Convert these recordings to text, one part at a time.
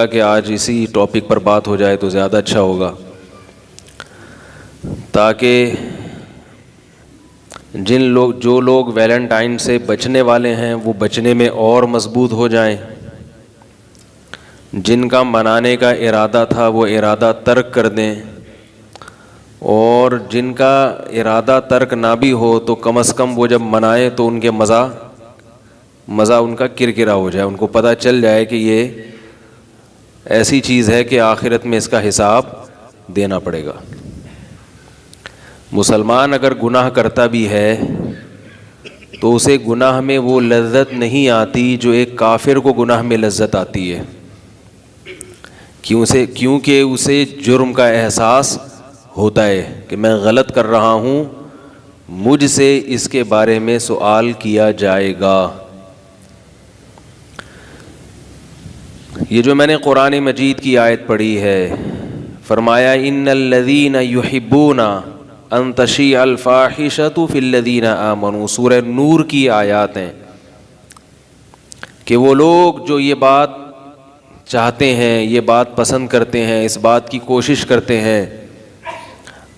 کہ آج اسی ٹاپک پر بات ہو جائے تو زیادہ اچھا ہوگا، تاکہ جو لوگ ویلنٹائن سے بچنے والے ہیں وہ بچنے میں اور مضبوط ہو جائیں، جن کا منانے کا ارادہ تھا وہ ارادہ ترک کر دیں، اور جن کا ارادہ ترک نہ بھی ہو تو کم از کم وہ جب منائیں تو ان کے مزہ ان کا کرکرا ہو جائے، ان کو پتہ چل جائے کہ یہ ایسی چیز ہے کہ آخرت میں اس کا حساب دینا پڑے گا۔ مسلمان اگر گناہ کرتا بھی ہے تو اسے گناہ میں وہ لذت نہیں آتی جو ایک کافر کو گناہ میں لذت آتی ہے، کیونکہ اسے جرم کا احساس ہوتا ہے کہ میں غلط کر رہا ہوں، مجھ سے اس کے بارے میں سوال کیا جائے گا۔ یہ جو میں نے قرآن مجید کی آیت پڑھی ہے، فرمایا ان الذین یحبون ان تشیع الفاحشۃ فی الذین آمنوا، سورہ نور کی آیات ہیں کہ وہ لوگ جو یہ بات چاہتے ہیں، یہ بات پسند کرتے ہیں، اس بات کی کوشش کرتے ہیں،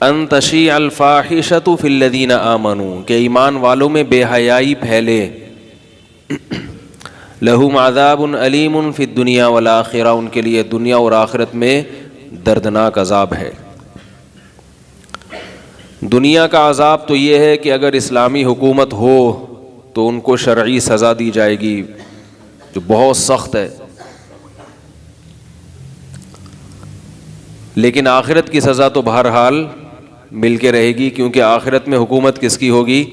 ان تشیع الفاحشۃ فی الذین آمنوا، کہ ایمان والوں میں بے حیائی پھیلے، لہم عذاب علیم فی الدنیا والآخرہ، ان کے لیے دنیا اور آخرت میں دردناک عذاب ہے۔ دنیا کا عذاب تو یہ ہے کہ اگر اسلامی حکومت ہو تو ان کو شرعی سزا دی جائے گی جو بہت سخت ہے، لیکن آخرت کی سزا تو بہرحال مل کے رہے گی، کیونکہ آخرت میں حکومت کس کی ہوگی؟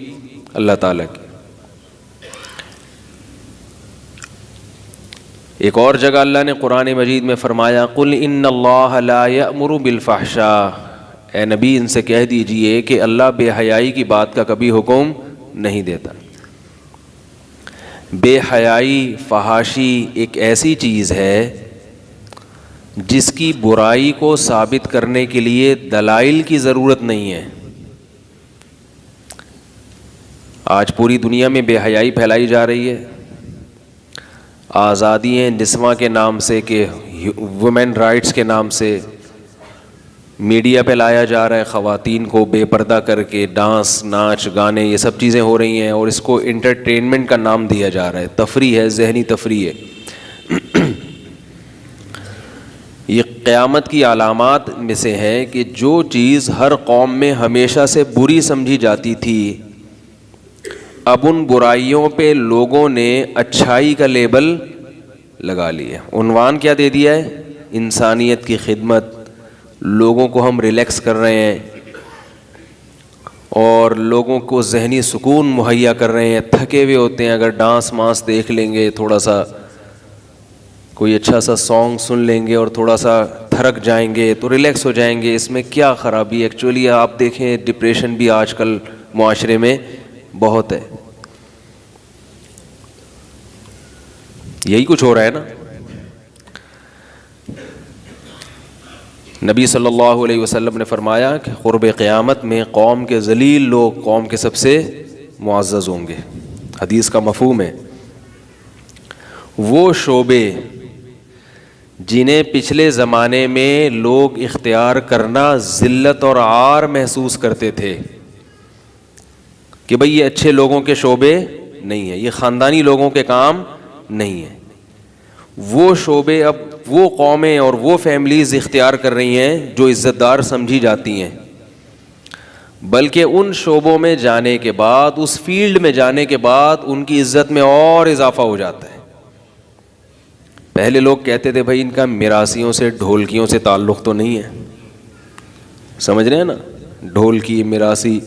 اللہ تعالیٰ کی۔ ایک اور جگہ اللہ نے قرآن مجید میں فرمایا قل ان اللہ لا یأمر بالفحشاء، اے نبی ان سے کہہ دیجئے کہ اللہ بے حیائی کی بات کا کبھی حکم نہیں دیتا۔ بے حیائی، فحاشی ایک ایسی چیز ہے جس کی برائی کو ثابت کرنے کے لیے دلائل کی ضرورت نہیں ہے۔ آج پوری دنیا میں بے حیائی پھیلائی جا رہی ہے، آزادی نسواں کے نام سے، کہ ویمن رائٹس کے نام سے میڈیا پہ لایا جا رہا ہے، خواتین کو بے پردہ کر کے ڈانس، ناچ، گانے، یہ سب چیزیں ہو رہی ہیں، اور اس کو انٹرٹینمنٹ کا نام دیا جا رہا ہے، تفریح ہے، ذہنی تفریح ہے۔ یہ قیامت کی علامات میں سے ہے کہ جو چیز ہر قوم میں ہمیشہ سے بری سمجھی جاتی تھی، اب ان برائیوں پہ لوگوں نے اچھائی کا لیبل لگا لیا۔ عنوان کیا دے دیا ہے؟ انسانیت کی خدمت۔ لوگوں کو ہم ریلیکس کر رہے ہیں اور لوگوں کو ذہنی سکون مہیا کر رہے ہیں، تھکے ہوئے ہوتے ہیں، اگر ڈانس مانس دیکھ لیں گے، تھوڑا سا کوئی اچھا سا سانگ سن لیں گے اور تھوڑا سا تھرک جائیں گے تو ریلیکس ہو جائیں گے، اس میں کیا خرابی؟ ایکچولی آپ دیکھیں ڈپریشن بھی آج کل معاشرے میں بہت ہے، یہی کچھ ہو رہا ہے نا۔ نبی صلی اللہ علیہ وسلم نے فرمایا کہ قرب قیامت میں قوم کے ذلیل لوگ قوم کے سب سے معزز ہوں گے۔ حدیث کا مفہوم ہے وہ شعبے جنہیں پچھلے زمانے میں لوگ اختیار کرنا ذلت اور عار محسوس کرتے تھے کہ بھئی یہ اچھے لوگوں کے شعبے نہیں ہیں، یہ خاندانی لوگوں کے کام نہیں ہیں، وہ شعبے اب وہ قومیں اور وہ فیملیز اختیار کر رہی ہیں جو عزت دار سمجھی جاتی ہیں، بلکہ ان شعبوں میں جانے کے بعد، اس فیلڈ میں جانے کے بعد ان کی عزت میں اور اضافہ ہو جاتا ہے۔ پہلے لوگ کہتے تھے بھائی ان کا میراثیوں سے، ڈھولکیوں سے تعلق تو نہیں ہے، سمجھ رہے ہیں نا، ڈھولکی، میراثی،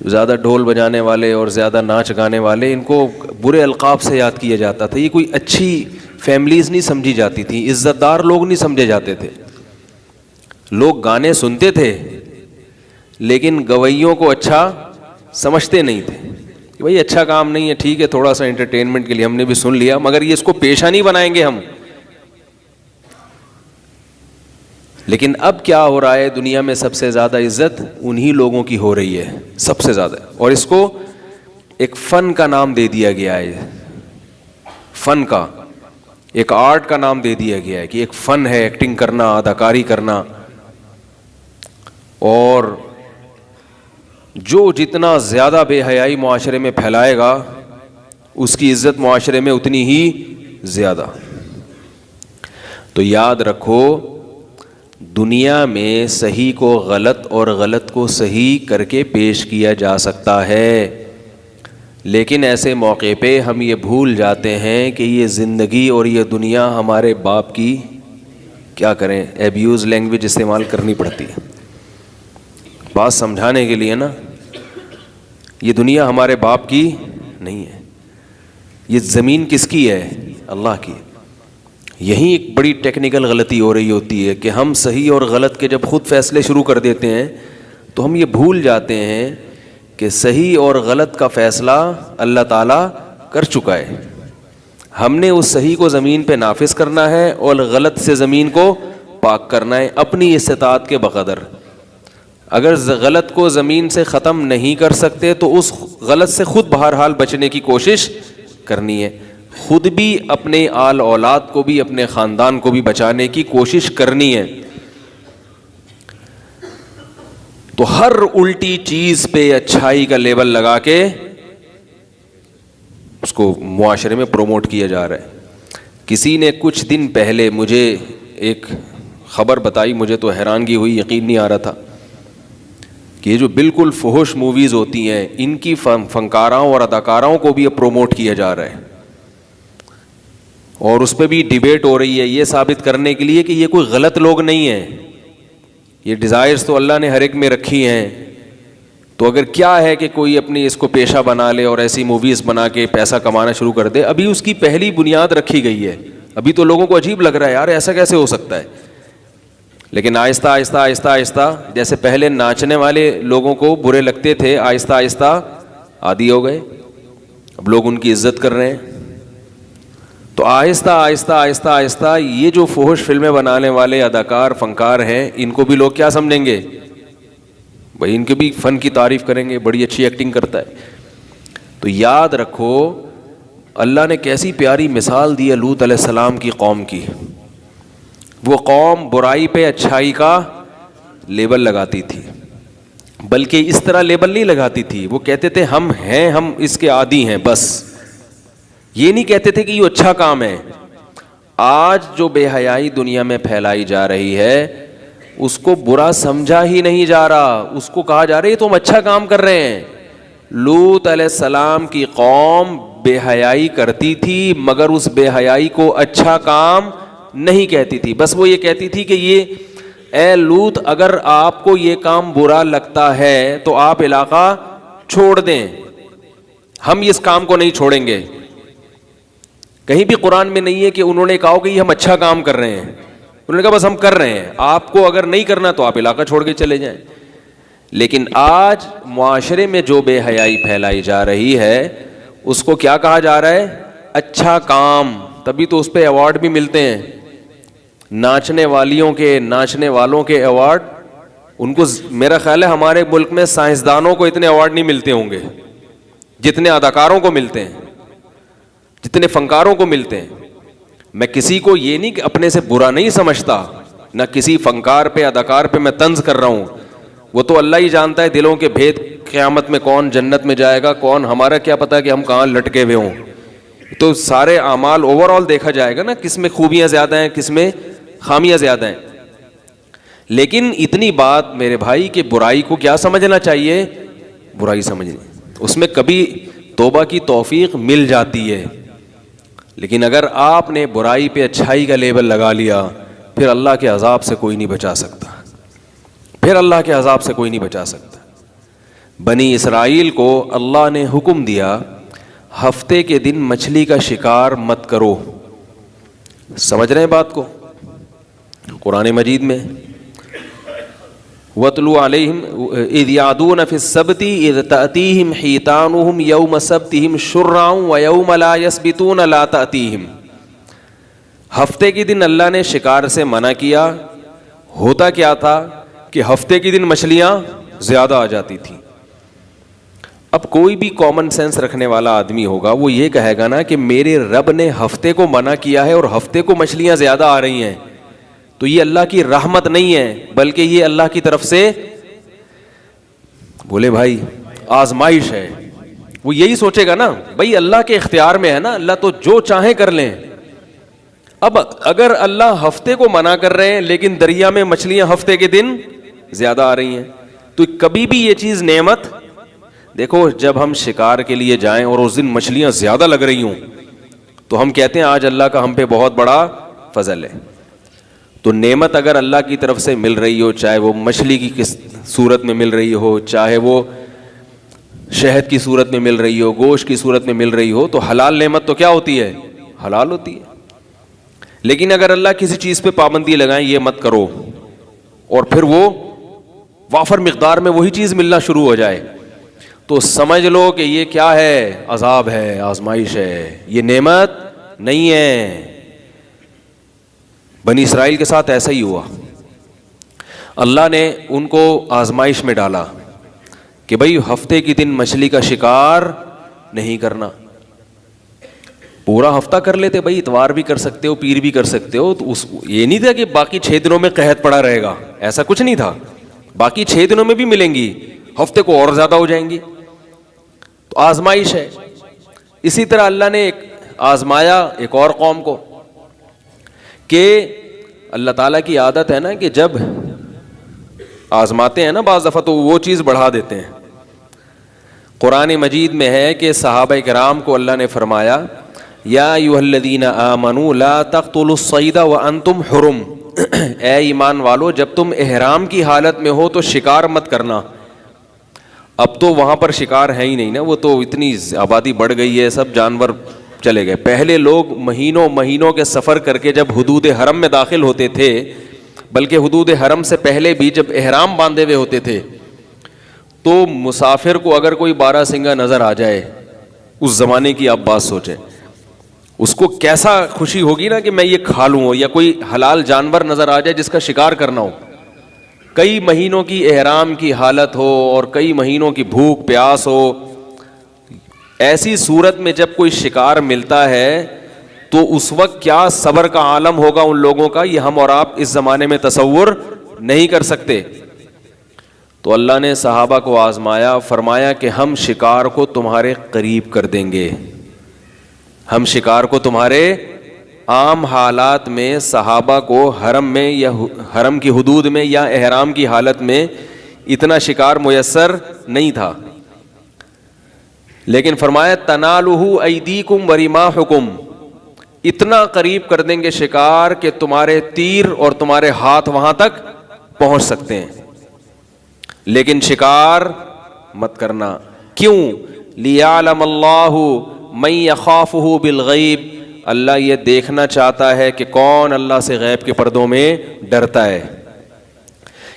زیادہ ڈھول بجانے والے اور زیادہ ناچ گانے والے، ان کو برے القاب سے یاد کیا جاتا تھا، یہ کوئی اچھی فیملیز نہیں سمجھی جاتی تھی، عزت دار لوگ نہیں سمجھے جاتے تھے۔ لوگ گانے سنتے تھے لیکن گویوں کو اچھا سمجھتے نہیں تھے کہ بھائی اچھا کام نہیں ہے، ٹھیک ہے تھوڑا سا انٹرٹینمنٹ کے لیے ہم نے بھی سن لیا، مگر یہ اس کو پیشہ نہیں بنائیں گے ہم۔ لیکن اب کیا ہو رہا ہے، دنیا میں سب سے زیادہ عزت انہی لوگوں کی ہو رہی ہے، سب سے زیادہ، اور اس کو ایک فن کا نام دے دیا گیا ہے، فن کا، ایک آرٹ کا نام دے دیا گیا ہے کہ ایک فن ہے ایکٹنگ کرنا، اداکاری کرنا. اور جو جتنا زیادہ بے حیائی معاشرے میں پھیلائے گا اس کی عزت معاشرے میں اتنی ہی زیادہ. تو یاد رکھو، دنیا میں صحیح کو غلط اور غلط کو صحیح کر کے پیش کیا جا سکتا ہے، لیکن ایسے موقع پہ ہم یہ بھول جاتے ہیں کہ یہ زندگی اور یہ دنیا ہمارے باپ کی، کیا کریں، ایبیوز لینگویج استعمال کرنی پڑتی ہے بات سمجھانے کے لیے نا. یہ دنیا ہمارے باپ کی نہیں ہے، یہ زمین کس کی ہے؟ اللہ کی. یہی ایک بڑی ٹیکنیکل غلطی ہو رہی ہوتی ہے کہ ہم صحیح اور غلط کے جب خود فیصلے شروع کر دیتے ہیں تو ہم یہ بھول جاتے ہیں کہ صحیح اور غلط کا فیصلہ اللہ تعالیٰ کر چکا ہے. ہم نے اس صحیح کو زمین پہ نافذ کرنا ہے اور غلط سے زمین کو پاک کرنا ہے اپنی استطاعت کے بقدر. اگر غلط کو زمین سے ختم نہیں کر سکتے تو اس غلط سے خود بہرحال بچنے کی کوشش کرنی ہے، خود بھی، اپنے آل اولاد کو بھی، اپنے خاندان کو بھی بچانے کی کوشش کرنی ہے. تو ہر الٹی چیز پہ اچھائی کا لیبل لگا کے اس کو معاشرے میں پروموٹ کیا جا رہا ہے. کسی نے کچھ دن پہلے مجھے ایک خبر بتائی، مجھے تو حیرانگی ہوئی، یقین نہیں آ رہا تھا کہ یہ جو بالکل فحش موویز ہوتی ہیں ان کی فنکاراؤں اور اداکاراؤں کو بھی اب پروموٹ کیا جا رہا ہے، اور اس پہ بھی ڈیبیٹ ہو رہی ہے یہ ثابت کرنے کے لیے کہ یہ کوئی غلط لوگ نہیں ہیں. یہ ڈیزائرز تو اللہ نے ہر ایک میں رکھی ہیں، تو اگر کیا ہے کہ کوئی اپنی اس کو پیشہ بنا لے اور ایسی موویز بنا کے پیسہ کمانا شروع کر دے. ابھی اس کی پہلی بنیاد رکھی گئی ہے، ابھی تو لوگوں کو عجیب لگ رہا ہے یار ایسا کیسے ہو سکتا ہے، لیکن آہستہ آہستہ آہستہ آہستہ جیسے پہلے ناچنے والے لوگوں کو برے لگتے تھے، آہستہ آہستہ عادی ہو گئے، اب لوگ ان کی عزت کر رہے ہیں. تو آہستہ آہستہ آہستہ آہستہ یہ جو فحش فلمیں بنانے والے اداکار فنکار ہیں ان کو بھی لوگ کیا سمجھیں گے؟ بھائی ان کے بھی فن کی تعریف کریں گے، بڑی اچھی ایکٹنگ کرتا ہے. تو یاد رکھو اللہ نے کیسی پیاری مثال دی ہے لوط علیہ السلام کی قوم کی. وہ قوم برائی پہ اچھائی کا لیبل لگاتی تھی، بلکہ اس طرح لیبل نہیں لگاتی تھی، وہ کہتے تھے ہم ہیں، ہم اس کے عادی ہیں، بس یہ نہیں کہتے تھے کہ یہ اچھا کام ہے. آج جو بے حیائی دنیا میں پھیلائی جا رہی ہے اس کو برا سمجھا ہی نہیں جا رہا، اس کو کہا جا رہا ہے تم اچھا کام کر رہے ہیں. لوط علیہ السلام کی قوم بے حیائی کرتی تھی مگر اس بے حیائی کو اچھا کام نہیں کہتی تھی، بس وہ یہ کہتی تھی کہ یہ اے لوط اگر آپ کو یہ کام برا لگتا ہے تو آپ علاقہ چھوڑ دیں، ہم اس کام کو نہیں چھوڑیں گے. کہیں بھی قرآن میں نہیں ہے کہ انہوں نے کہا کہ یہ ہم اچھا کام کر رہے ہیں، انہوں نے کہا بس ہم کر رہے ہیں، آپ کو اگر نہیں کرنا تو آپ علاقہ چھوڑ کے چلے جائیں. لیکن آج معاشرے میں جو بے حیائی پھیلائی جا رہی ہے اس کو کیا کہا جا رہا ہے؟ اچھا کام. تبھی تو اس پہ ایوارڈ بھی ملتے ہیں، ناچنے والیوں کے، ناچنے والوں کے ایوارڈ. ان کو میرا خیال ہے ہمارے ملک میں سائنسدانوں کو اتنے ایوارڈ نہیں ملتے ہوں گے جتنے اداکاروں کو ملتے ہیں، جتنے فنکاروں کو ملتے ہیں. میں کسی کو یہ نہیں کہ اپنے سے برا نہیں سمجھتا، نہ کسی فنکار پہ اداکار پہ میں طنز کر رہا ہوں، وہ تو اللہ ہی جانتا ہے دلوں کے بھید، قیامت میں کون جنت میں جائے گا کون، ہمارا کیا پتا کہ ہم کہاں لٹکے ہوئے ہوں. تو سارے اعمال اوور آل دیکھا جائے گا نا، کس میں خوبیاں زیادہ ہیں کس میں خامیاں زیادہ ہیں. لیکن اتنی بات میرے بھائی کہ برائی کو کیا سمجھنا چاہیے؟ برائی سمجھنی، اس میں کبھی توبہ کی توفیق مل جاتی ہے. لیکن اگر آپ نے برائی پہ اچھائی کا لیبل لگا لیا پھر اللہ کے عذاب سے کوئی نہیں بچا سکتا، پھر اللہ کے عذاب سے کوئی نہیں بچا سکتا. بنی اسرائیل کو اللہ نے حکم دیا ہفتے کے دن مچھلی کا شکار مت کرو. سمجھ رہے ہیں بات کو؟ قرآن مجید میں وَاتْلُ عَلَيْهِمْ إِذْ يَعْدُونَ فِي السَّبْتِ إِذْ تَأْتِيهِمْ حِيتَانُهُمْ يَوْمَ سَبْتِهِمْ شُرًّا وَيَوْمَ لَا يَسْبِتُونَ لَا تَأْتِيهِمْ. ہفتے کے دن اللہ نے شکار سے منع کیا. ہوتا کیا تھا کہ ہفتے کے دن مچھلیاں زیادہ آ جاتی تھیں. اب کوئی بھی کامن سینس رکھنے والا آدمی ہوگا وہ یہ کہے گا نا کہ میرے رب نے ہفتے کو منع کیا ہے اور ہفتے کو مچھلیاں زیادہ آ رہی ہیں تو یہ اللہ کی رحمت نہیں ہے بلکہ یہ اللہ کی طرف سے بولے بھائی آزمائش ہے. وہ یہی سوچے گا نا بھائی اللہ کے اختیار میں ہے نا, اللہ تو جو چاہیں کر لیں. اب اگر اللہ ہفتے کو منع کر رہے ہیں لیکن دریا میں مچھلیاں ہفتے کے دن زیادہ آ رہی ہیں تو کبھی بھی یہ چیز نعمت. دیکھو جب ہم شکار کے لیے جائیں اور اس دن مچھلیاں زیادہ لگ رہی ہوں تو ہم کہتے ہیں آج اللہ کا ہم پہ بہت بڑا فضل ہے. تو نعمت اگر اللہ کی طرف سے مل رہی ہو, چاہے وہ مچھلی کی کس صورت میں مل رہی ہو, چاہے وہ شہد کی صورت میں مل رہی ہو, گوشت کی صورت میں مل رہی ہو, تو حلال نعمت تو کیا ہوتی ہے؟ حلال ہوتی ہے. لیکن اگر اللہ کسی چیز پہ پابندی لگائیں یہ مت کرو اور پھر وہ وافر مقدار میں وہی چیز ملنا شروع ہو جائے تو سمجھ لو کہ یہ کیا ہے؟ عذاب ہے, آزمائش ہے, یہ نعمت نہیں ہے. بنی اسرائیل کے ساتھ ایسا ہی ہوا. اللہ نے ان کو آزمائش میں ڈالا کہ بھئی ہفتے کی دن مچھلی کا شکار نہیں کرنا. پورا ہفتہ کر لیتے بھائی, اتوار بھی کر سکتے ہو, پیر بھی کر سکتے ہو. تو یہ نہیں تھا کہ باقی 6 دنوں میں قحط پڑا رہے گا, ایسا کچھ نہیں تھا. باقی 6 دنوں میں بھی ملیں گی, ہفتے کو اور زیادہ ہو جائیں گی. تو آزمائش ہے. اسی طرح اللہ نے ایک آزمایا ایک اور قوم کو کہ اللہ تعالیٰ کی عادت ہے نا کہ جب آزماتے ہیں نا بعض دفعہ تو وہ چیز بڑھا دیتے ہیں. قرآن مجید میں ہے کہ صحابہ کرام کو اللہ نے فرمایا یا ایھا الذین آمنوا لا تقتلوا الصید وانتم حرم, اے ایمان والو جب تم احرام کی حالت میں ہو تو شکار مت کرنا. اب تو وہاں پر شکار ہے ہی نہیں نا, وہ تو اتنی آبادی بڑھ گئی ہے, سب جانور چلے گئے. پہلے لوگ مہینوں مہینوں کے سفر کر کے جب حدود حرم میں داخل ہوتے تھے, بلکہ حدود حرم سے پہلے بھی جب احرام باندھے ہوئے ہوتے تھے تو مسافر کو اگر کوئی 12 سنگا نظر آ جائے, اس زمانے کی آپ بات سوچیں, اس کو کیسا خوشی ہوگی نا کہ میں یہ کھا لوں, یا کوئی حلال جانور نظر آ جائے جس کا شکار کرنا ہو. کئی مہینوں کی احرام کی حالت ہو اور کئی مہینوں کی بھوک پیاس ہو, ایسی صورت میں جب کوئی شکار ملتا ہے تو اس وقت کیا صبر کا عالم ہوگا ان لوگوں کا, یہ ہم اور آپ اس زمانے میں تصور نہیں کر سکتے. تو اللہ نے صحابہ کو آزمایا, فرمایا کہ ہم شکار کو تمہارے قریب کر دیں گے. ہم شکار کو تمہارے عام حالات میں صحابہ کو حرم میں یا حرم کی حدود میں یا احرام کی حالت میں اتنا شکار میسر نہیں تھا, لیکن فرمایا تنالہ ایدیکم ورماحکم, اتنا قریب کر دیں گے شکار کہ تمہارے تیر اور تمہارے ہاتھ وہاں تک پہنچ سکتے ہیں, لیکن شکار مت کرنا. کیوں؟ لیعلم اللہ من یخافہ بالغیب, اللہ یہ دیکھنا چاہتا ہے کہ کون اللہ سے غیب کے پردوں میں ڈرتا ہے.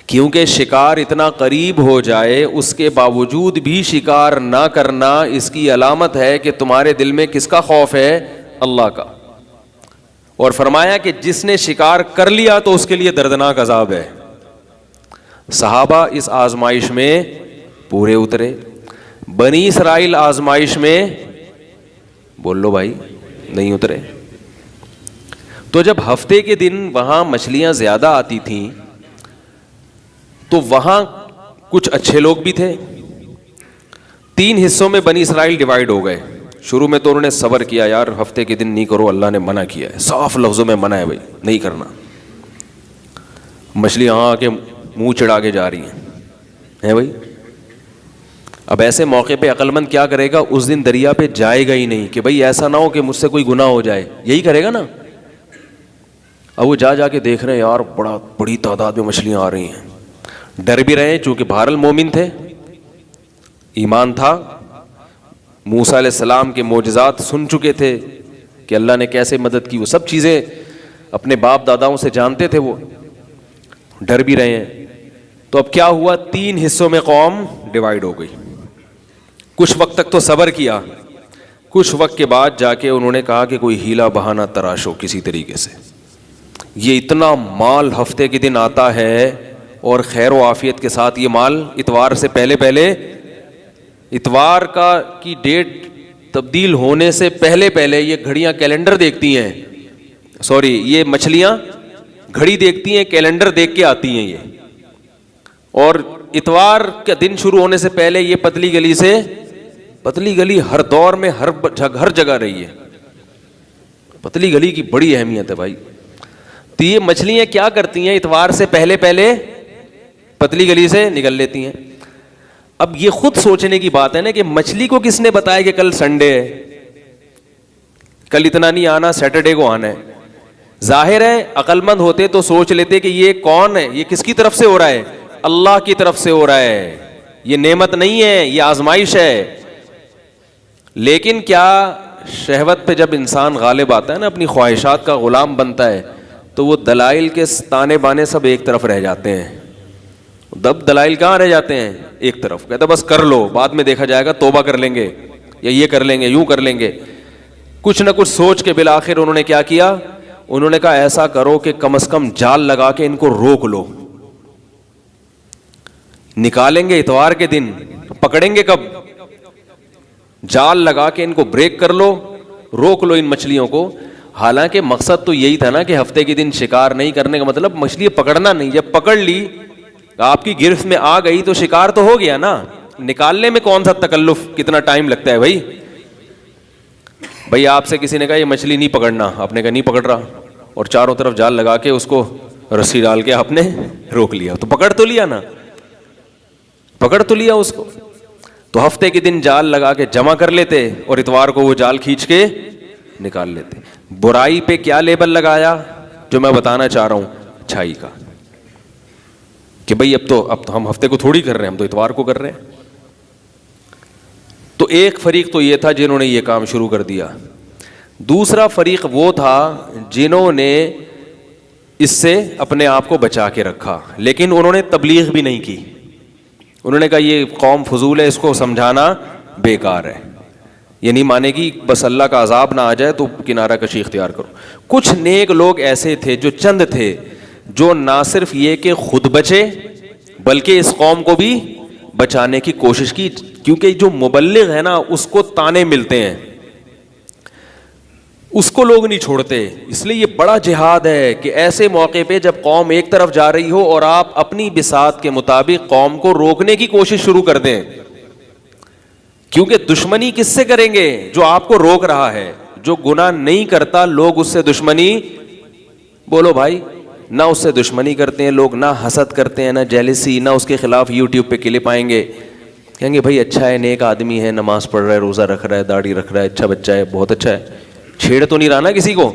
کیونکہ شکار اتنا قریب ہو جائے اس کے باوجود بھی شکار نہ کرنا, اس کی علامت ہے کہ تمہارے دل میں کس کا خوف ہے؟ اللہ کا. اور فرمایا کہ جس نے شکار کر لیا تو اس کے لیے دردناک عذاب ہے. صحابہ اس آزمائش میں پورے اترے. بنی اسرائیل آزمائش میں بول لو بھائی نہیں اترے. تو جب ہفتے کے دن وہاں مچھلیاں زیادہ آتی تھیں تو وہاں کچھ اچھے لوگ بھی تھے. 3 حصوں میں بنی اسرائیل ڈیوائیڈ ہو گئے. شروع میں تو انہوں نے صبر کیا, یار ہفتے کے دن نہیں کرو, اللہ نے منع کیا ہے, صاف لفظوں میں منع ہے بھائی نہیں کرنا. مچھلیاں آ کے منہ چڑھا کے جا رہی ہیں بھائی. اب ایسے موقع پہ عقل مند کیا کرے گا؟ اس دن دریا پہ جائے گا ہی نہیں کہ بھائی ایسا نہ ہو کہ مجھ سے کوئی گناہ ہو جائے, یہی کرے گا نا. اب وہ جا کے دیکھ رہے ہیں یار بڑی تعداد میں مچھلیاں آ رہی ہیں, ڈر بھی رہے ہیں چونکہ بہرحال مومن تھے, ایمان تھا, موسیٰ علیہ السلام کے معجزات سن چکے تھے کہ اللہ نے کیسے مدد کی, وہ سب چیزیں اپنے باپ داداؤں سے جانتے تھے, وہ ڈر بھی رہے ہیں. تو اب کیا ہوا؟ 3 حصوں میں قوم ڈیوائیڈ ہو گئی. کچھ وقت تک تو صبر کیا, کچھ وقت کے بعد جا کے انہوں نے کہا کہ کوئی ہیلا بہانہ تراشو کسی طریقے سے. یہ اتنا مال ہفتے کے دن آتا ہے اور خیر و عافیت کے ساتھ یہ مال اتوار سے پہلے اتوار کی ڈیٹ تبدیل ہونے سے پہلے پہلے یہ گھڑیاں کیلنڈر دیکھتی ہیں، سوری یہ مچھلیاں گھڑی دیکھتی ہیں، کیلنڈر دیکھ کے آتی ہیں یہ، اور اتوار کا دن شروع ہونے سے پہلے یہ پتلی گلی ہر دور میں ہر جگہ رہی ہے. پتلی گلی کی بڑی اہمیت ہے بھائی. تو یہ مچھلیاں کیا کرتی ہیں؟ اتوار سے پہلے پہلے پتلی گلی سے نکل لیتی ہیں. اب یہ خود سوچنے کی بات ہے نا کہ مچھلی کو کس نے بتایا کہ کل سنڈے ہے، کل اتنا نہیں آنا، سیٹرڈے کو آنا ہے. ظاہر ہے عقل مند ہوتے تو سوچ لیتے کہ یہ کون ہے، یہ کس کی طرف سے ہو رہا ہے؟ اللہ کی طرف سے ہو رہا ہے، یہ نعمت نہیں ہے، یہ آزمائش ہے. لیکن کیا شہوت پہ جب انسان غالب آتا ہے نا، اپنی خواہشات کا غلام بنتا ہے، تو وہ دلائل کے تانے بانے سب ایک طرف رہ جاتے ہیں. دلائل کہاں رہ جاتے ہیں؟ ایک طرف. کہتا بس کر لو، بعد میں دیکھا جائے گا، توبہ کر لیں گے، یا یہ کر لیں گے، یوں کر لیں گے. کچھ نہ کچھ سوچ کے بالآخر انہوں نے کیا کیا؟ انہوں نے کہا ایسا کرو کہ کم از کم جال لگا کے ان کو روک لو. نکالیں گے اتوار کے دن، پکڑیں گے کب؟ جال لگا کے ان کو بریک کر لو، روک لو ان مچھلیوں کو. حالانکہ مقصد تو یہی تھا نا کہ ہفتے کے دن شکار نہیں کرنے کا مطلب مچھلی پکڑنا نہیں. جب پکڑ لی، آپ کی گرفت میں آ گئی تو شکار تو ہو گیا نا. نکالنے میں کون سا تکلف، کتنا ٹائم لگتا ہے بھائی آپ سے کسی نے کہا یہ مچھلی نہیں پکڑنا، آپ نے کہا نہیں پکڑ رہا، اور چاروں طرف جال لگا کے اس کو رسی ڈال کے آپ نے روک لیا، تو پکڑ تو لیا نا، پکڑ تو لیا اس کو. تو ہفتے کے دن جال لگا کے جمع کر لیتے اور اتوار کو وہ جال کھینچ کے نکال لیتے. برائی پہ کیا لیبل لگایا جو میں بتانا چاہ رہا ہوں؟ اچھائی کا، کہ بھئی اب تو ہم ہفتے کو تھوڑی کر رہے ہیں، ہم تو اتوار کو کر رہے ہیں. تو ایک فریق تو یہ تھا جنہوں نے یہ کام شروع کر دیا. دوسرا فریق وہ تھا جنہوں نے اس سے اپنے آپ کو بچا کے رکھا، لیکن انہوں نے تبلیغ بھی نہیں کی. انہوں نے کہا یہ قوم فضول ہے، اس کو سمجھانا بیکار ہے، یہ نہیں مانے گی، بس اللہ کا عذاب نہ آ جائے تو کنارہ کشی اختیار کرو. کچھ نیک لوگ ایسے تھے جو چند تھے، جو نہ صرف یہ کہ خود بچے بلکہ اس قوم کو بھی بچانے کی کوشش کی. کیونکہ جو مبلغ ہے نا اس کو تانے ملتے ہیں، اس کو لوگ نہیں چھوڑتے. اس لیے یہ بڑا جہاد ہے کہ ایسے موقع پہ جب قوم ایک طرف جا رہی ہو اور آپ اپنی بساط کے مطابق قوم کو روکنے کی کوشش شروع کر دیں. کیونکہ دشمنی کس سے کریں گے؟ جو آپ کو روک رہا ہے. جو گناہ نہیں کرتا لوگ اس سے دشمنی، بولو بھائی، نہ اس سے دشمنی کرتے ہیں لوگ، نہ حسد کرتے ہیں، نہ جیلسی، نہ اس کے خلاف یوٹیوب پہ کلپ آئیں گے، کہیں گے بھائی اچھا ہے، نیک آدمی ہے، نماز پڑھ رہا ہے، روزہ رکھ رہا ہے، داڑھی رکھ رہا ہے، اچھا بچہ ہے، بہت اچھا ہے. چھیڑ تو نہیں رہا نا کسی کو؟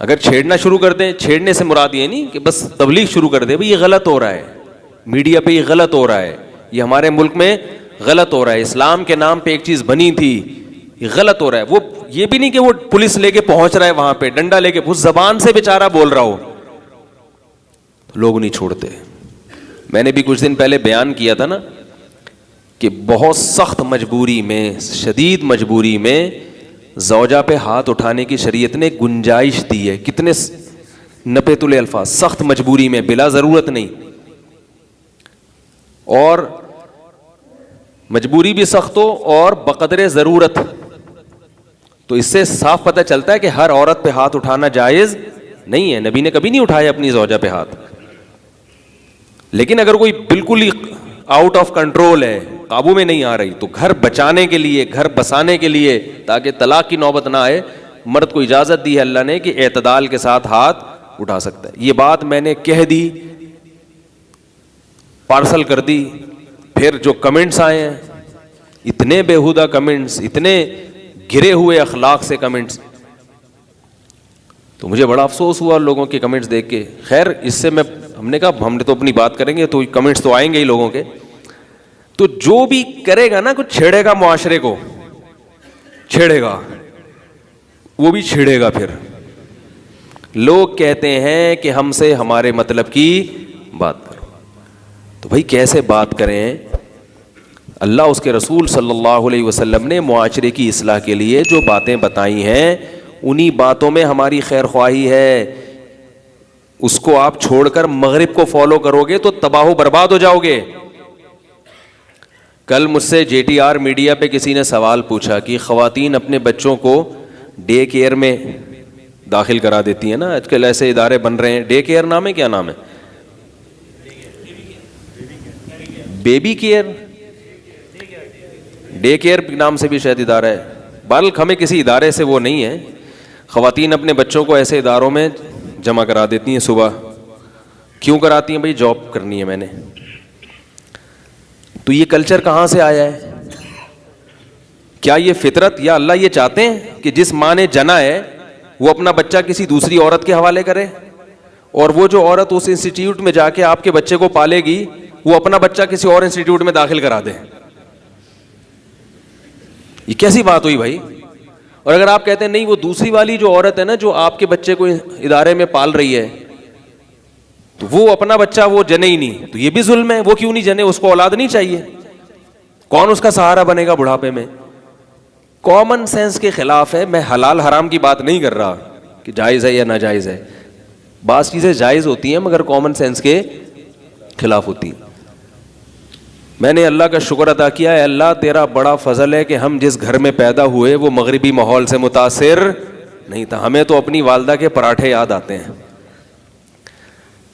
اگر چھیڑنا شروع کر دیں، چھیڑنے سے مراد یہ نہیں کہ بس تبلیغ شروع کر دیں، بھائی یہ غلط ہو رہا ہے، میڈیا پہ یہ غلط ہو رہا ہے، یہ ہمارے ملک میں غلط ہو رہا ہے، اسلام کے نام پہ ایک چیز بنی تھی، یہ غلط ہو رہا ہے. وہ یہ بھی نہیں کہ وہ پولیس لے کے پہنچ رہا ہے وہاں پہ، ڈنڈا لے کے، اس زبان سے بیچارہ بول رہا ہو، لوگ نہیں چھوڑتے. میں نے بھی کچھ دن پہلے بیان کیا تھا نا کہ بہت سخت مجبوری میں، شدید مجبوری میں زوجہ پہ ہاتھ اٹھانے کی شریعت نے گنجائش دی ہے. کتنے نپے تلے الفاظ، سخت مجبوری میں، بلا ضرورت نہیں. اور مجبوری بھی سخت ہو اور بقدر ضرورت. تو اس سے صاف پتہ چلتا ہے کہ ہر عورت پہ ہاتھ اٹھانا جائز نہیں ہے. نبی نے کبھی نہیں اٹھایا اپنی زوجہ پہ ہاتھ. لیکن اگر کوئی بالکل ہی آؤٹ آف کنٹرول ہے، قابو میں نہیں آ رہی، تو گھر بچانے کے لیے، گھر بسانے کے لیے، تاکہ طلاق کی نوبت نہ آئے، مرد کو اجازت دی ہے اللہ نے کہ اعتدال کے ساتھ ہاتھ اٹھا سکتا ہے. یہ بات میں نے کہہ دی، پارسل کر دی. پھر جو کمنٹس آئے ہیں، اتنے بیہودہ کمنٹس، اتنے گرے ہوئے اخلاق سے کمنٹس، تو مجھے بڑا افسوس ہوا لوگوں کے کمنٹس دیکھ کے. خیر اس سے ہم نے کہا ہم نے تو اپنی بات کریں گے، تو کمنٹس تو آئیں گے ہی لوگوں کے. تو جو بھی کرے گا نا، کچھ چھیڑے گا معاشرے کو، چھیڑے گا، وہ بھی چھیڑے گا. پھر لوگ کہتے ہیں کہ ہم سے ہمارے مطلب کی بات کرو. تو بھائی کیسے بات کریں؟ اللہ اس کے رسول صلی اللہ علیہ وسلم نے معاشرے کی اصلاح کے لیے جو باتیں بتائی ہیں، انہی باتوں میں ہماری خیر خواہی ہے. اس کو آپ چھوڑ کر مغرب کو فالو کرو گے تو تباہ و برباد ہو جاؤ گے. کل مجھ سے JTR میڈیا پہ کسی نے سوال پوچھا کہ خواتین اپنے بچوں کو ڈے کیئر میں داخل کرا دیتی ہیں نا, آج کل ایسے ادارے بن رہے ہیں. ڈے کیئر نام ہے, کیا نام ہے؟ بیبی کیئر, ڈے کیئر نام سے بھی شاید ادارہ ہے. بلکہ ہمیں کسی ادارے سے وہ نہیں ہے. خواتین اپنے بچوں کو ایسے اداروں میں جمع کرا دیتی ہیں صبح. کیوں کراتی ہیں؟ بھائی جاب کرنی ہے میں نے. تو یہ کلچر کہاں سے آیا ہے؟ کیا یہ فطرت یا اللہ یہ چاہتے ہیں کہ جس ماں نے جنا ہے وہ اپنا بچہ کسی دوسری عورت کے حوالے کرے, اور وہ جو عورت اس انسٹیٹیوٹ میں جا کے آپ کے بچے کو پالے گی وہ اپنا بچہ کسی اور انسٹیٹیوٹ میں داخل کرا دے؟ یہ کیسی بات ہوئی بھائی؟ اور اگر آپ کہتے ہیں نہیں وہ دوسری والی جو عورت ہے نا جو آپ کے بچے کو ادارے میں پال رہی ہے تو وہ اپنا بچہ وہ جنے ہی نہیں, تو یہ بھی ظلم ہے. وہ کیوں نہیں جنے؟ اس کو اولاد نہیں چاہیے؟ کون اس کا سہارا بنے گا بڑھاپے میں؟ کامن سینس کے خلاف ہے. میں حلال حرام کی بات نہیں کر رہا کہ جائز ہے یا ناجائز ہے. بعض چیزیں جائز ہوتی ہیں مگر کامن سینس کے خلاف ہوتی ہیں. میں نے اللہ کا شکر ادا کیا ہے, اللہ تیرا بڑا فضل ہے کہ ہم جس گھر میں پیدا ہوئے وہ مغربی ماحول سے متاثر نہیں تھا. ہمیں تو اپنی والدہ کے پراٹھے یاد آتے ہیں.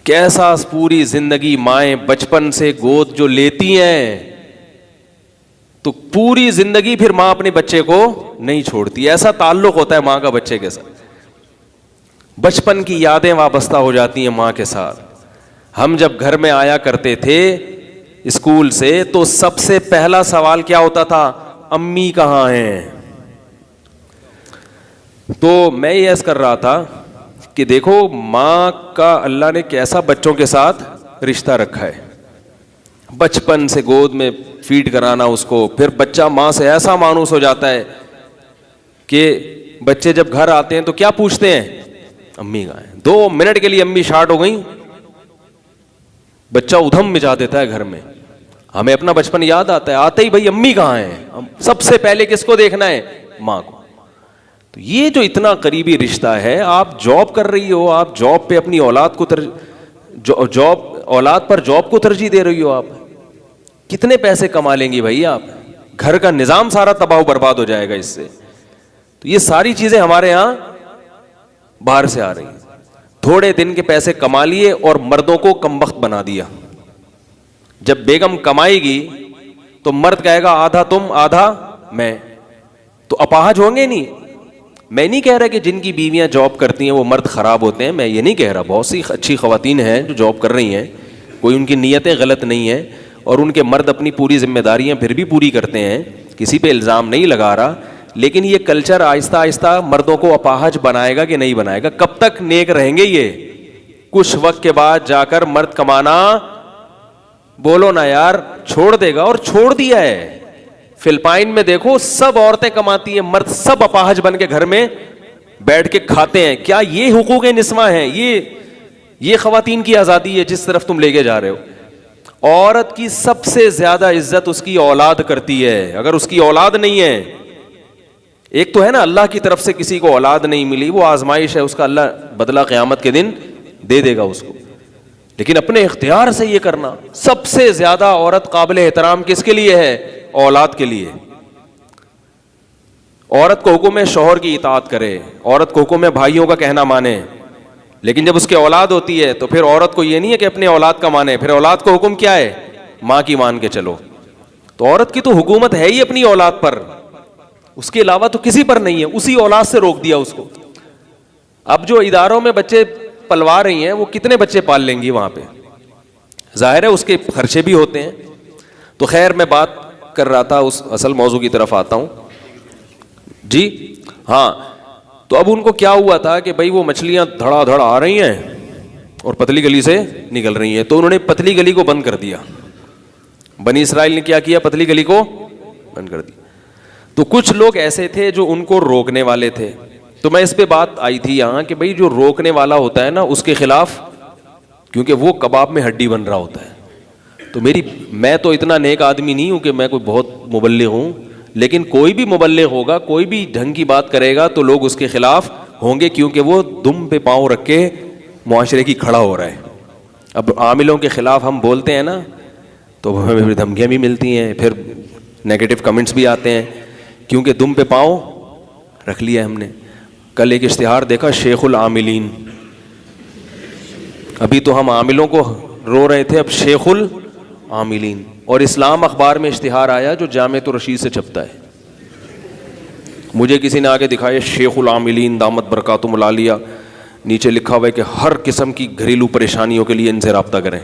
کیسا پوری زندگی مائیں بچپن سے گود جو لیتی ہیں تو پوری زندگی پھر ماں اپنے بچے کو نہیں چھوڑتی. ایسا تعلق ہوتا ہے ماں کا بچے کے ساتھ, بچپن کی یادیں وابستہ ہو جاتی ہیں ماں کے ساتھ. ہم جب گھر میں آیا کرتے تھے اسکول سے تو سب سے پہلا سوال کیا ہوتا تھا؟ امی کہاں ہیں؟ تو میں یہ عرض کر رہا تھا کہ دیکھو ماں کا اللہ نے کیسا بچوں کے ساتھ رشتہ رکھا ہے. بچپن سے گود میں فیڈ کرانا اس کو, پھر بچہ ماں سے ایسا مانوس ہو جاتا ہے کہ بچے جب گھر آتے ہیں تو کیا پوچھتے ہیں؟ امی کہاں ہیں. 2 منٹ کے لیے امی شارٹ ہو گئیں, بچہ ادھم مچا دیتا ہے گھر میں. ہمیں اپنا بچپن یاد آتا ہے, آتے ہی بھائی امی کہاں ہیں, سب سے پہلے کس کو دیکھنا ہے؟ ماں کو. تو یہ جو اتنا قریبی رشتہ ہے, آپ جاب کر رہی ہو, آپ جاب پہ اپنی اولاد کو اولاد پر جاب کو ترجیح دے رہی ہو, آپ کتنے پیسے کما لیں گی بھائی آپ؟ گھر کا نظام سارا تباہ و برباد ہو جائے گا اس سے. تو یہ ساری چیزیں ہمارے ہاں باہر سے آ رہی ہیں. تھوڑے دن کے پیسے کما لیے اور مردوں کو کمبخت بنا دیا. جب بیگم کمائے گی تو مرد کہے گا آدھا تم آدھا میں, تو اپاہج ہوں گے نہیں. میں نہیں کہہ رہا کہ جن کی بیویاں جاب کرتی ہیں وہ مرد خراب ہوتے ہیں, میں یہ نہیں کہہ رہا. بہت سی اچھی خواتین ہیں جو جاب کر رہی ہیں, کوئی ان کی نیتیں غلط نہیں ہیں, اور ان کے مرد اپنی پوری ذمہ داریاں پھر بھی پوری کرتے ہیں, کسی پہ الزام نہیں لگا رہا. لیکن یہ کلچر آہستہ آہستہ مردوں کو اپاہج بنائے گا کہ نہیں بنائے گا؟ کب تک نیک رہیں گے یہ؟ کچھ وقت کے بعد جا کر مرد کمانا, بولو نا یار, چھوڑ دے گا. اور چھوڑ دیا ہے. فلپائن میں دیکھو سب عورتیں کماتی ہیں, مرد سب اپاہج بن کے گھر میں بیٹھ کے کھاتے ہیں. کیا یہ حقوق نسواں ہیں؟ یہ خواتین کی آزادی ہے جس طرف تم لے کے جا رہے ہو؟ عورت کی سب سے زیادہ عزت اس کی اولاد کرتی ہے. اگر اس کی اولاد نہیں ہے, ایک تو ہے نا اللہ کی طرف سے کسی کو اولاد نہیں ملی, وہ آزمائش ہے, اس کا اللہ بدلہ قیامت کے دن دے دے گا اس کو. لیکن اپنے اختیار سے یہ کرنا, سب سے زیادہ عورت قابل احترام کس کے لیے ہے؟ اولاد کے لیے. عورت کو حکم ہے شوہر کی اطاعت کرے, عورت کو حکم ہے بھائیوں کا کہنا مانے. لیکن جب اس کی اولاد ہوتی ہے تو پھر عورت کو یہ نہیں ہے کہ اپنے اولاد کا مانے, پھر اولاد کو حکم کیا ہے؟ ماں کی مان کے چلو. تو عورت کی تو حکومت ہے ہی اپنی اولاد پر, اس کے علاوہ تو کسی پر نہیں ہے. اسی اولاد سے روک دیا اس کو. اب جو اداروں میں بچے پلوا رہی ہیں وہ کتنے بچے پال لیں گی وہاں پہ؟ ظاہر ہے اس کے خرچے بھی ہوتے ہیں. تو خیر میں بات کر رہا تھا, اس اصل موضوع کی طرف آتا ہوں. جی ہاں, تو اب ان کو کیا ہوا تھا کہ بھائی وہ مچھلیاں دھڑا دھڑ آ رہی ہیں اور پتلی گلی سے نکل رہی ہیں, تو انہوں نے پتلی گلی کو بند کر دیا. بنی اسرائیل نے کیا کیا؟ پتلی گلی کو بند کر دی. تو کچھ لوگ ایسے تھے جو ان کو روکنے والے تھے. تو میں اس پہ بات آئی تھی یہاں کہ بھائی جو روکنے والا ہوتا ہے نا اس کے خلاف, کیونکہ وہ کباب میں ہڈی بن رہا ہوتا ہے. تو میں تو اتنا نیک آدمی نہیں ہوں کہ میں کوئی بہت مبلغ ہوں, لیکن کوئی بھی مبلغ ہوگا, کوئی بھی ڈھنگ کی بات کرے گا تو لوگ اس کے خلاف ہوں گے, کیونکہ وہ دم پہ پاؤں رکھ کے معاشرے کی کھڑا ہو رہا ہے. اب عاملوں کے خلاف ہم بولتے ہیں نا تو ہمیں دھمکیاں بھی ملتی ہیں, پھر نیگیٹو کمنٹس بھی آتے ہیں کیونکہ دم پہ پاؤں رکھ لیا ہم نے. کل ایک اشتہار دیکھا شیخ العاملین, ابھی تو ہم عاملوں کو رو رہے تھے, اب شیخ العاملین. اور اسلام اخبار میں اشتہار آیا جو جامعۃ الرشید سے چھپتا ہے, مجھے کسی نے آگے دکھایا شیخ العاملین دامت برکاتہم العالیہ, نیچے لکھا ہوا ہے کہ ہر قسم کی گھریلو پریشانیوں کے لیے ان سے رابطہ کریں.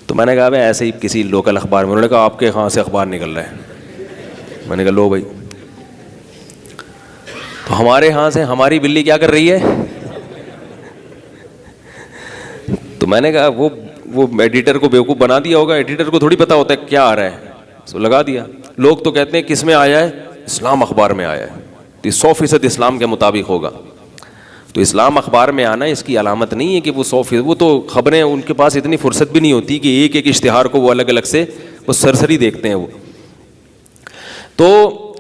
تو میں نے کہا بھائی ایسے ہی کسی لوکل اخبار میں, انہوں نے کہا آپ کے کہاں سے اخبار نکل رہا ہے. میں نے کہا لو بھائی, تو ہمارے ہاں سے ہماری بلی کیا کر رہی ہے. تو میں نے کہا وہ ایڈیٹر کو بیوقوف بنا دیا ہوگا, ایڈیٹر کو تھوڑی پتا ہوتا ہے کیا آ رہا ہے, تو لگا دیا. لوگ تو کہتے ہیں کس میں آیا ہے, اسلام اخبار میں آیا ہے, تو 100% اسلام کے مطابق ہوگا. تو اسلام اخبار میں آنا اس کی علامت نہیں ہے کہ وہ 100%, وہ تو خبریں ان کے پاس اتنی فرصت بھی نہیں ہوتی کہ ایک ایک اشتہار کو وہ الگ الگ سے وہ سرسری دیکھتے ہیں وہ. تو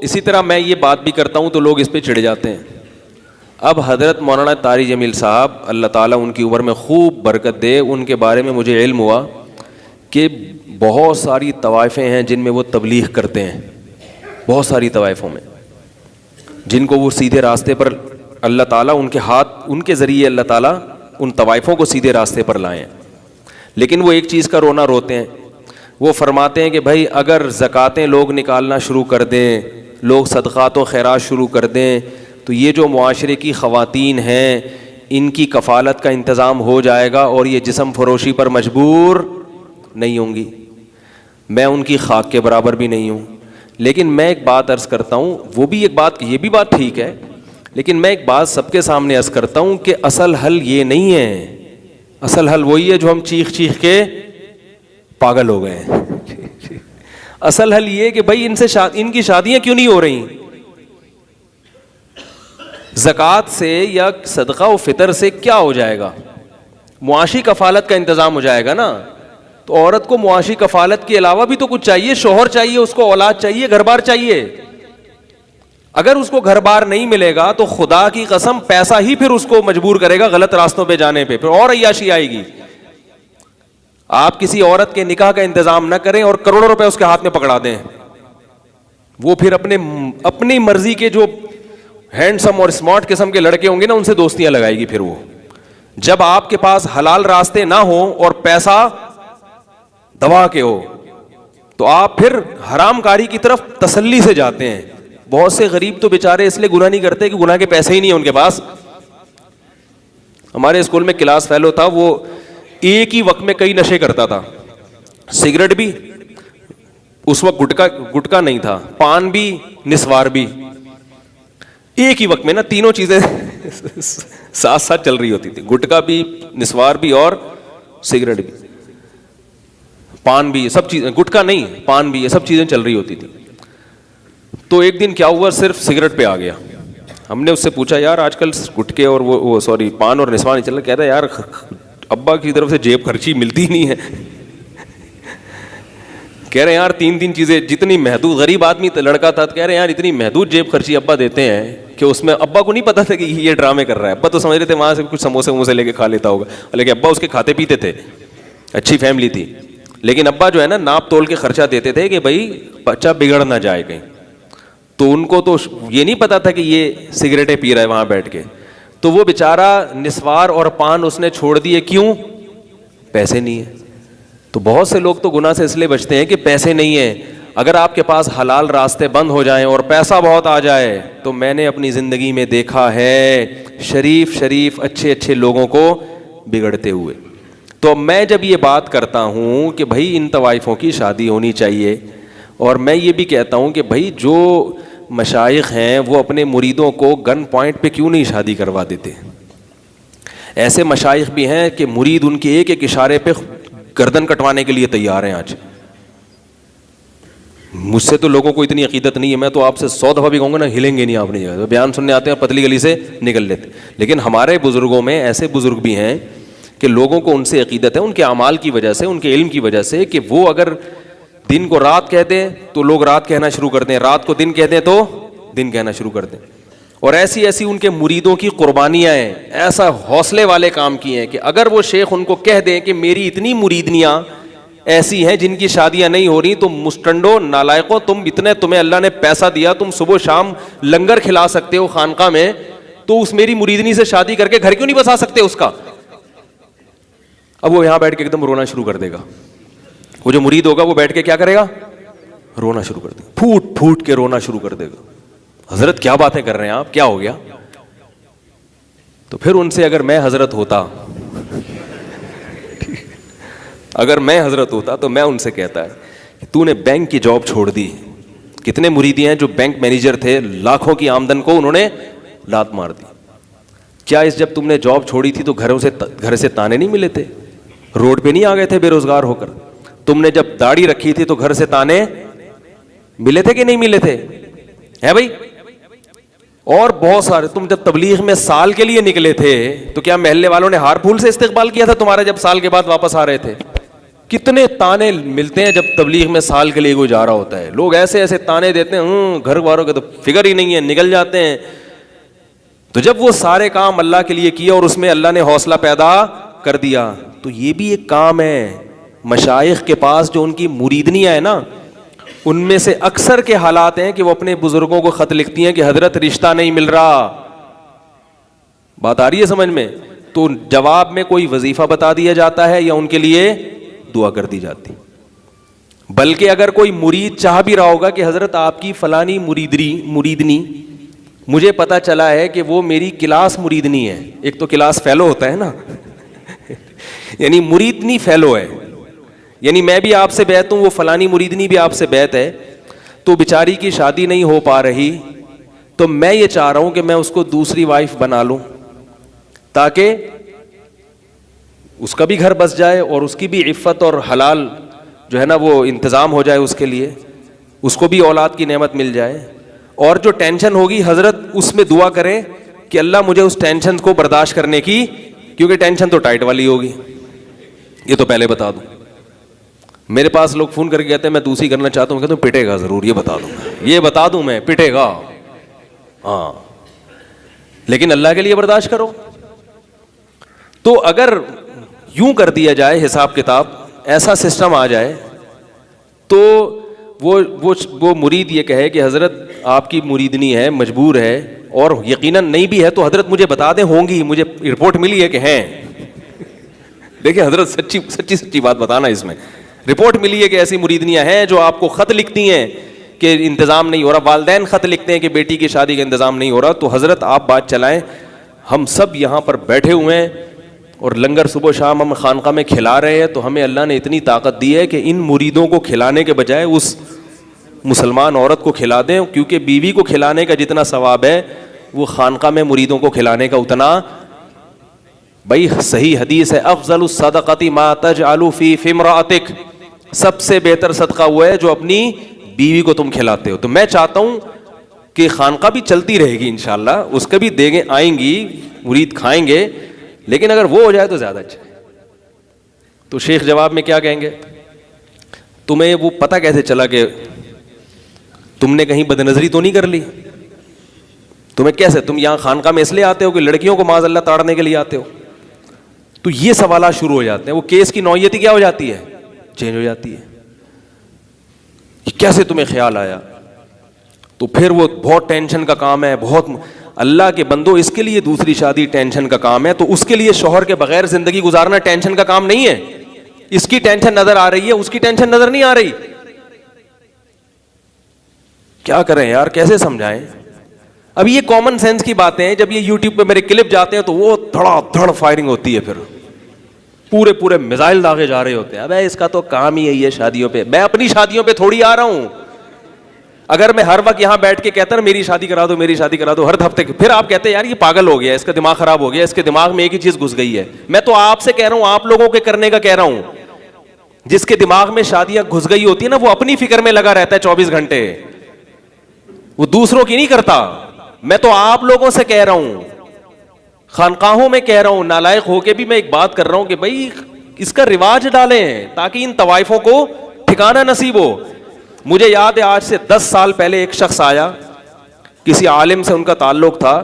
اسی طرح میں یہ بات بھی کرتا ہوں تو لوگ اس پہ چڑھ جاتے ہیں. اب حضرت مولانا طاری جمیل صاحب اللہ تعالیٰ ان کی عمر میں خوب برکت دے, ان کے بارے میں مجھے علم ہوا کہ بہت ساری طوائفیں ہیں جن میں وہ تبلیغ کرتے ہیں, بہت ساری طوائفوں میں جن کو وہ سیدھے راستے پر اللہ تعالیٰ ان کے ہاتھ, ان کے ذریعے اللہ تعالیٰ ان طوائفوں کو سیدھے راستے پر لائیں. لیکن وہ ایک چیز کا رونا روتے ہیں, وہ فرماتے ہیں کہ بھائی اگر زکاتیں لوگ نکالنا شروع کر دیں, لوگ صدقات و خیرات شروع کر دیں, تو یہ جو معاشرے کی خواتین ہیں ان کی کفالت کا انتظام ہو جائے گا اور یہ جسم فروشی پر مجبور نہیں ہوں گی. میں ان کی خاک کے برابر بھی نہیں ہوں, لیکن میں ایک بات عرض کرتا ہوں, وہ بھی ایک بات, یہ بھی بات ٹھیک ہے, لیکن میں ایک بات سب کے سامنے عرض کرتا ہوں کہ اصل حل یہ نہیں ہے. اصل حل وہی ہے جو ہم چیخ چیخ کے پاگل ہو گئے ہیں. اصل حل یہ کہ بھائی ان کی شادیاں کیوں نہیں ہو رہی. زکوٰۃ سے یا صدقہ و فطر سے کیا ہو جائے گا, معاشی کفالت کا انتظام ہو جائے گا نا. تو عورت کو معاشی کفالت کے علاوہ بھی تو کچھ چاہیے, شوہر چاہیے, اس کو اولاد چاہیے, گھر بار چاہیے. اگر اس کو گھر بار نہیں ملے گا تو خدا کی قسم پیسہ ہی پھر اس کو مجبور کرے گا غلط راستوں پہ جانے پہ, پھر اور عیاشی آئے گی. آپ کسی عورت کے نکاح کا انتظام نہ کریں اور کروڑوں روپے اس کے ہاتھ میں پکڑا دیں, وہ پھر اپنی مرضی کے جو ہینڈسم اور اسمارٹ قسم کے لڑکے ہوں گے نا ان سے دوستیاں لگائے گی. پھر وہ جب آپ کے پاس حلال راستے نہ ہوں اور پیسہ دبا کے ہو تو آپ پھر حرام کاری کی طرف تسلی سے جاتے ہیں. بہت سے غریب تو بیچارے اس لیے گناہ نہیں کرتے کہ گناہ کے پیسے ہی نہیں ہیں ان کے پاس. ہمارے اسکول میں کلاس فیلو تھا, وہ ایک ہی وقت میں کئی نشے کرتا تھا, سگریٹ بھی, اس وقت گٹکا نہیں تھا, پان بھی, نسوار بھی, ایک ہی وقت میں نا تینوں چیزیں ساتھ ساتھ چل رہی ہوتی تھی, گٹکا بھی, نسوار بھی اور سگریٹ بھی, پان بھی, یہ سب چیزیں, گٹکا نہیں پان بھی, یہ سب چیزیں چل رہی ہوتی تھی. تو ایک دن کیا ہوا, صرف سگریٹ پہ آ گیا. ہم نے اس سے پوچھا یار آج کل گٹکے اور وہ پان اور نسوار نہیں چل رہا. کہتا ہے یار ابا کی طرف سے جیب خرچی ملتی نہیں ہے. کہہ رہے ہیں یار 3 چیزیں جتنی محدود, غریب آدمی لڑکا تھا, کہہ رہے ہیں یار اتنی محدود جیب خرچی ابا دیتے ہیں کہ اس میں ابا کو نہیں پتا تھا کہ یہ ڈرامے کر رہا ہے. ابا تو سمجھ رہے تھے وہاں سے کچھ سموسے لے کے کھا لیتا ہوگا, لیکن ابا اس کے کھاتے پیتے تھے, اچھی فیملی تھی, لیکن ابا جو ہے نا ناپ تول کے خرچہ دیتے تھے کہ بھائی بچہ بگڑ نہ جائے کہیں. تو ان کو تو یہ نہیں پتا تھا کہ یہ سگریٹیں پی رہا ہے وہاں بیٹھ کے. تو وہ بیچارہ نسوار اور پان اس نے چھوڑ دیے, کیوں؟ پیسے نہیں ہیں. تو بہت سے لوگ تو گناہ سے اس لیے بچتے ہیں کہ پیسے نہیں ہیں. اگر آپ کے پاس حلال راستے بند ہو جائیں اور پیسہ بہت آ جائے, تو میں نے اپنی زندگی میں دیکھا ہے شریف اچھے لوگوں کو بگڑتے ہوئے. تو میں جب یہ بات کرتا ہوں کہ بھائی ان طوائفوں کی شادی ہونی چاہیے, اور میں یہ بھی کہتا ہوں کہ بھائی جو مشائخ ہیں وہ اپنے مریدوں کو گن پوائنٹ پہ کیوں نہیں شادی کروا دیتے. ایسے مشائخ بھی ہیں کہ مرید ان کے ایک ایک اشارے پہ گردن کٹوانے کے لیے تیار ہیں. آج مجھ سے تو لوگوں کو اتنی عقیدت نہیں ہے, میں تو آپ سے 100 دفعہ بھی کہوں گا نا, ہلیں گے نہیں آپ نے. بیان سننے آتے ہیں پتلی گلی سے نکل لیتے. لیکن ہمارے بزرگوں میں ایسے بزرگ بھی ہیں کہ لوگوں کو ان سے عقیدت ہے, ان کے اعمال کی وجہ سے, ان کے علم کی وجہ سے, کہ وہ اگر دن کو رات کہتے ہیں تو لوگ رات کہنا شروع کرتے ہیں, رات کو دن کہتے ہیں تو دن کہنا شروع کرتے ہیں. اور ایسی ان کے مریدوں کی قربانیاں ہیں, ایسا حوصلے والے کام کیے ہیں کہ اگر وہ شیخ ان کو کہہ دیں کہ میری اتنی مریدنیاں ایسی ہیں جن کی شادیاں نہیں ہو رہی. تم مسٹنڈو نالائقو, تمہیں اللہ نے پیسہ دیا, تم صبح شام لنگر کھلا سکتے ہو خانقاہ میں, تو اس میری مریدنی سے شادی کر کے گھر کیوں نہیں بسا سکتے اس کا؟ اب وہ یہاں بیٹھ کے ایک دم رونا شروع کر دے گا. وہ جو مرید ہوگا وہ بیٹھ کے کیا کرے گا؟ رونا شروع کر دے گا, پھوٹ پھوٹ کے رونا شروع کر دے گا. حضرت کیا باتیں کر رہے ہیں آپ, کیا ہو گیا؟ تو پھر ان سے اگر میں حضرت ہوتا تو میں ان سے کہتا ہے کہ تو نے بینک کی جاب چھوڑ دی. کتنے مریدی ہیں جو بینک مینیجر تھے, لاکھوں کی آمدن کو انہوں نے لات مار دی. کیا جب تم نے جاب چھوڑی تھی تو گھر سے تانے نہیں ملے تھے؟ روڈ پہ نہیں آ گئے تھے بے روزگار ہو کر؟ تم نے جب داڑھی رکھی تھی تو گھر سے تانے ملے تھے کہ نہیں ملے تھے؟ ہے بھائی. اور بہت سارے, تم جب تبلیغ میں سال کے لیے نکلے تھے تو کیا محلے والوں نے ہار پھول سے استقبال کیا تھا تمہارا جب سال کے بعد واپس آ رہے تھے؟ کتنے تانے ملتے ہیں جب تبلیغ میں سال کے لیے کوئی جا رہا ہوتا ہے. لوگ ایسے ایسے تانے دیتے ہیں, گھر والوں کے تو فکر ہی نہیں ہے, نکل جاتے ہیں. تو جب وہ سارے کام اللہ کے لیے کیے اور اس میں اللہ نے حوصلہ پیدا کر دیا, تو یہ بھی ایک کام ہے. مشائخ کے پاس جو ان کی مریدنیاں ہیں نا, ان میں سے اکثر کے حالات ہیں کہ وہ اپنے بزرگوں کو خط لکھتی ہیں کہ حضرت رشتہ نہیں مل رہا. بات آ رہی ہے سمجھ میں؟ تو جواب میں کوئی وظیفہ بتا دیا جاتا ہے یا ان کے لیے دعا کر دی جاتی. بلکہ اگر کوئی مرید چاہ بھی رہا ہوگا کہ حضرت آپ کی فلانی مریدنی مجھے پتا چلا ہے کہ وہ میری کلاس مریدنی ہے. ایک تو کلاس فیلو ہوتا ہے نا, یعنی مریدنی فیلو ہے, یعنی میں بھی آپ سے بیعت ہوں, وہ فلانی مریدنی بھی آپ سے بیعت ہے, تو بیچاری کی شادی نہیں ہو پا رہی, تو میں یہ چاہ رہا ہوں کہ میں اس کو دوسری وائف بنا لوں تاکہ اس کا بھی گھر بس جائے اور اس کی بھی عفت اور حلال جو ہے نا وہ انتظام ہو جائے اس کے لیے, اس کو بھی اولاد کی نعمت مل جائے. اور جو ٹینشن ہوگی حضرت اس میں دعا کریں کہ اللہ مجھے اس ٹینشن کو برداشت کرنے کی, کیونکہ ٹینشن تو ٹائٹ والی ہوگی, یہ تو پہلے بتا دوں. میرے پاس لوگ فون کر کے کہتے ہیں میں دوسری کرنا چاہتا ہوں, کہتا ہوں پٹے گا ضرور, یہ بتا دوں میں, پٹے گا ہاں, لیکن اللہ کے لیے برداشت کرو. تو اگر یوں کر دیا جائے حساب کتاب, ایسا سسٹم آ جائے, تو وہ مرید یہ کہے کہ حضرت آپ کی مریدنی ہے, مجبور ہے, اور یقیناً نہیں بھی ہے تو حضرت مجھے بتا دیں, ہوں گی, مجھے رپورٹ ملی ہے کہ ہیں. دیکھیں حضرت سچی بات بتانا, اس میں رپورٹ ملی ہے کہ ایسی مریدنیاں ہیں جو آپ کو خط لکھتی ہیں کہ انتظام نہیں ہو رہا, والدین خط لکھتے ہیں کہ بیٹی کی شادی کا انتظام نہیں ہو رہا, تو حضرت آپ بات چلائیں. ہم سب یہاں پر بیٹھے ہوئے ہیں اور لنگر صبح شام ہم خانقاہ میں کھلا رہے ہیں, تو ہمیں اللہ نے اتنی طاقت دی ہے کہ ان مریدوں کو کھلانے کے بجائے اس مسلمان عورت کو کھلا دیں, کیونکہ بیوی کو کھلانے کا جتنا ثواب ہے وہ خانقاہ میں مریدوں کو کھلانے کا اتنا. بھائی صحیح حدیث ہے, افضل الصدقۃ ما تجعل فی امرأتک, سب سے بہتر صدقہ وہ ہے جو اپنی بیوی کو تم کھلاتے ہو. تو میں چاہتا ہوں کہ خانقاہ بھی چلتی رہے گی انشاءاللہ, اس کے بھی دیگیں آئیں گی, مرید کھائیں گے, لیکن اگر وہ ہو جائے تو زیادہ اچھا ہے. تو شیخ جواب میں کیا کہیں گے, تمہیں وہ پتہ کیسے چلا کہ تم نے کہیں بدنظری تو نہیں کر لی؟ تمہیں کیسے, تم یہاں خانقاہ میں اس لیے آتے ہو کہ لڑکیوں کو معاذ اللہ تاڑنے کے لیے آتے ہو؟ تو یہ سوالات شروع ہو جاتے ہیں. وہ کیس کی نوعیت ہی کیا ہو جاتی ہے, چینج ہو جاتی ہے. کیسے تمہیں خیال آیا؟ تو پھر وہ بہت ٹینشن کا کام ہے, بہت. اللہ کے بندو, اس کے لیے دوسری شادی ٹینشن کا کام ہے, تو اس کے لیے شوہر کے بغیر زندگی گزارنا ٹینشن کا کام نہیں ہے. اس کی ٹینشن نظر آ رہی ہے, اس کی ٹینشن نظر نہیں آ رہی. کیا کریں یار, کیسے سمجھائیں؟ اب یہ کامن سینس کی باتیں ہیں. جب یہ یوٹیوب پہ میرے کلپ جاتے ہیں تو وہ دھڑا دھڑ فائرنگ ہوتی ہے, پھر پورے میزائل داغے جا رہے ہوتے ہیں. اب اس کا تو کام ہی یہی ہے شادیوں پہ. میں اپنی شادیوں پہ تھوڑی آ رہا ہوں. اگر میں ہر وقت یہاں بیٹھ کے کہتا نا میری شادی کرا دو, میری شادی کرا دو ہر ہفتے, پھر آپ کہتے ہیں یار یہ پاگل ہو گیا, اس کا دماغ خراب ہو گیا, اس کے دماغ میں ایک ہی چیز گھس گئی ہے. میں تو آپ سے کہہ رہا ہوں, آپ لوگوں کے کرنے کا کہہ رہا ہوں. جس کے دماغ میں شادیاں گھس گئی ہوتی ہیں نا, وہ اپنی فکر میں لگا رہتا ہے 24 گھنٹے, وہ دوسروں کی نہیں کرتا. میں تو آپ لوگوں سے کہہ رہا ہوں, خانقاہوں میں کہہ رہا ہوں, نالائق ہو کے بھی میں ایک بات کر رہا ہوں کہ بھائی اس کا رواج ڈالیں تاکہ ان طوائفوں کو ٹھکانہ نصیب ہو. مجھے یاد ہے آج سے 10 سال پہلے ایک شخص آیا, کسی عالم سے ان کا تعلق تھا.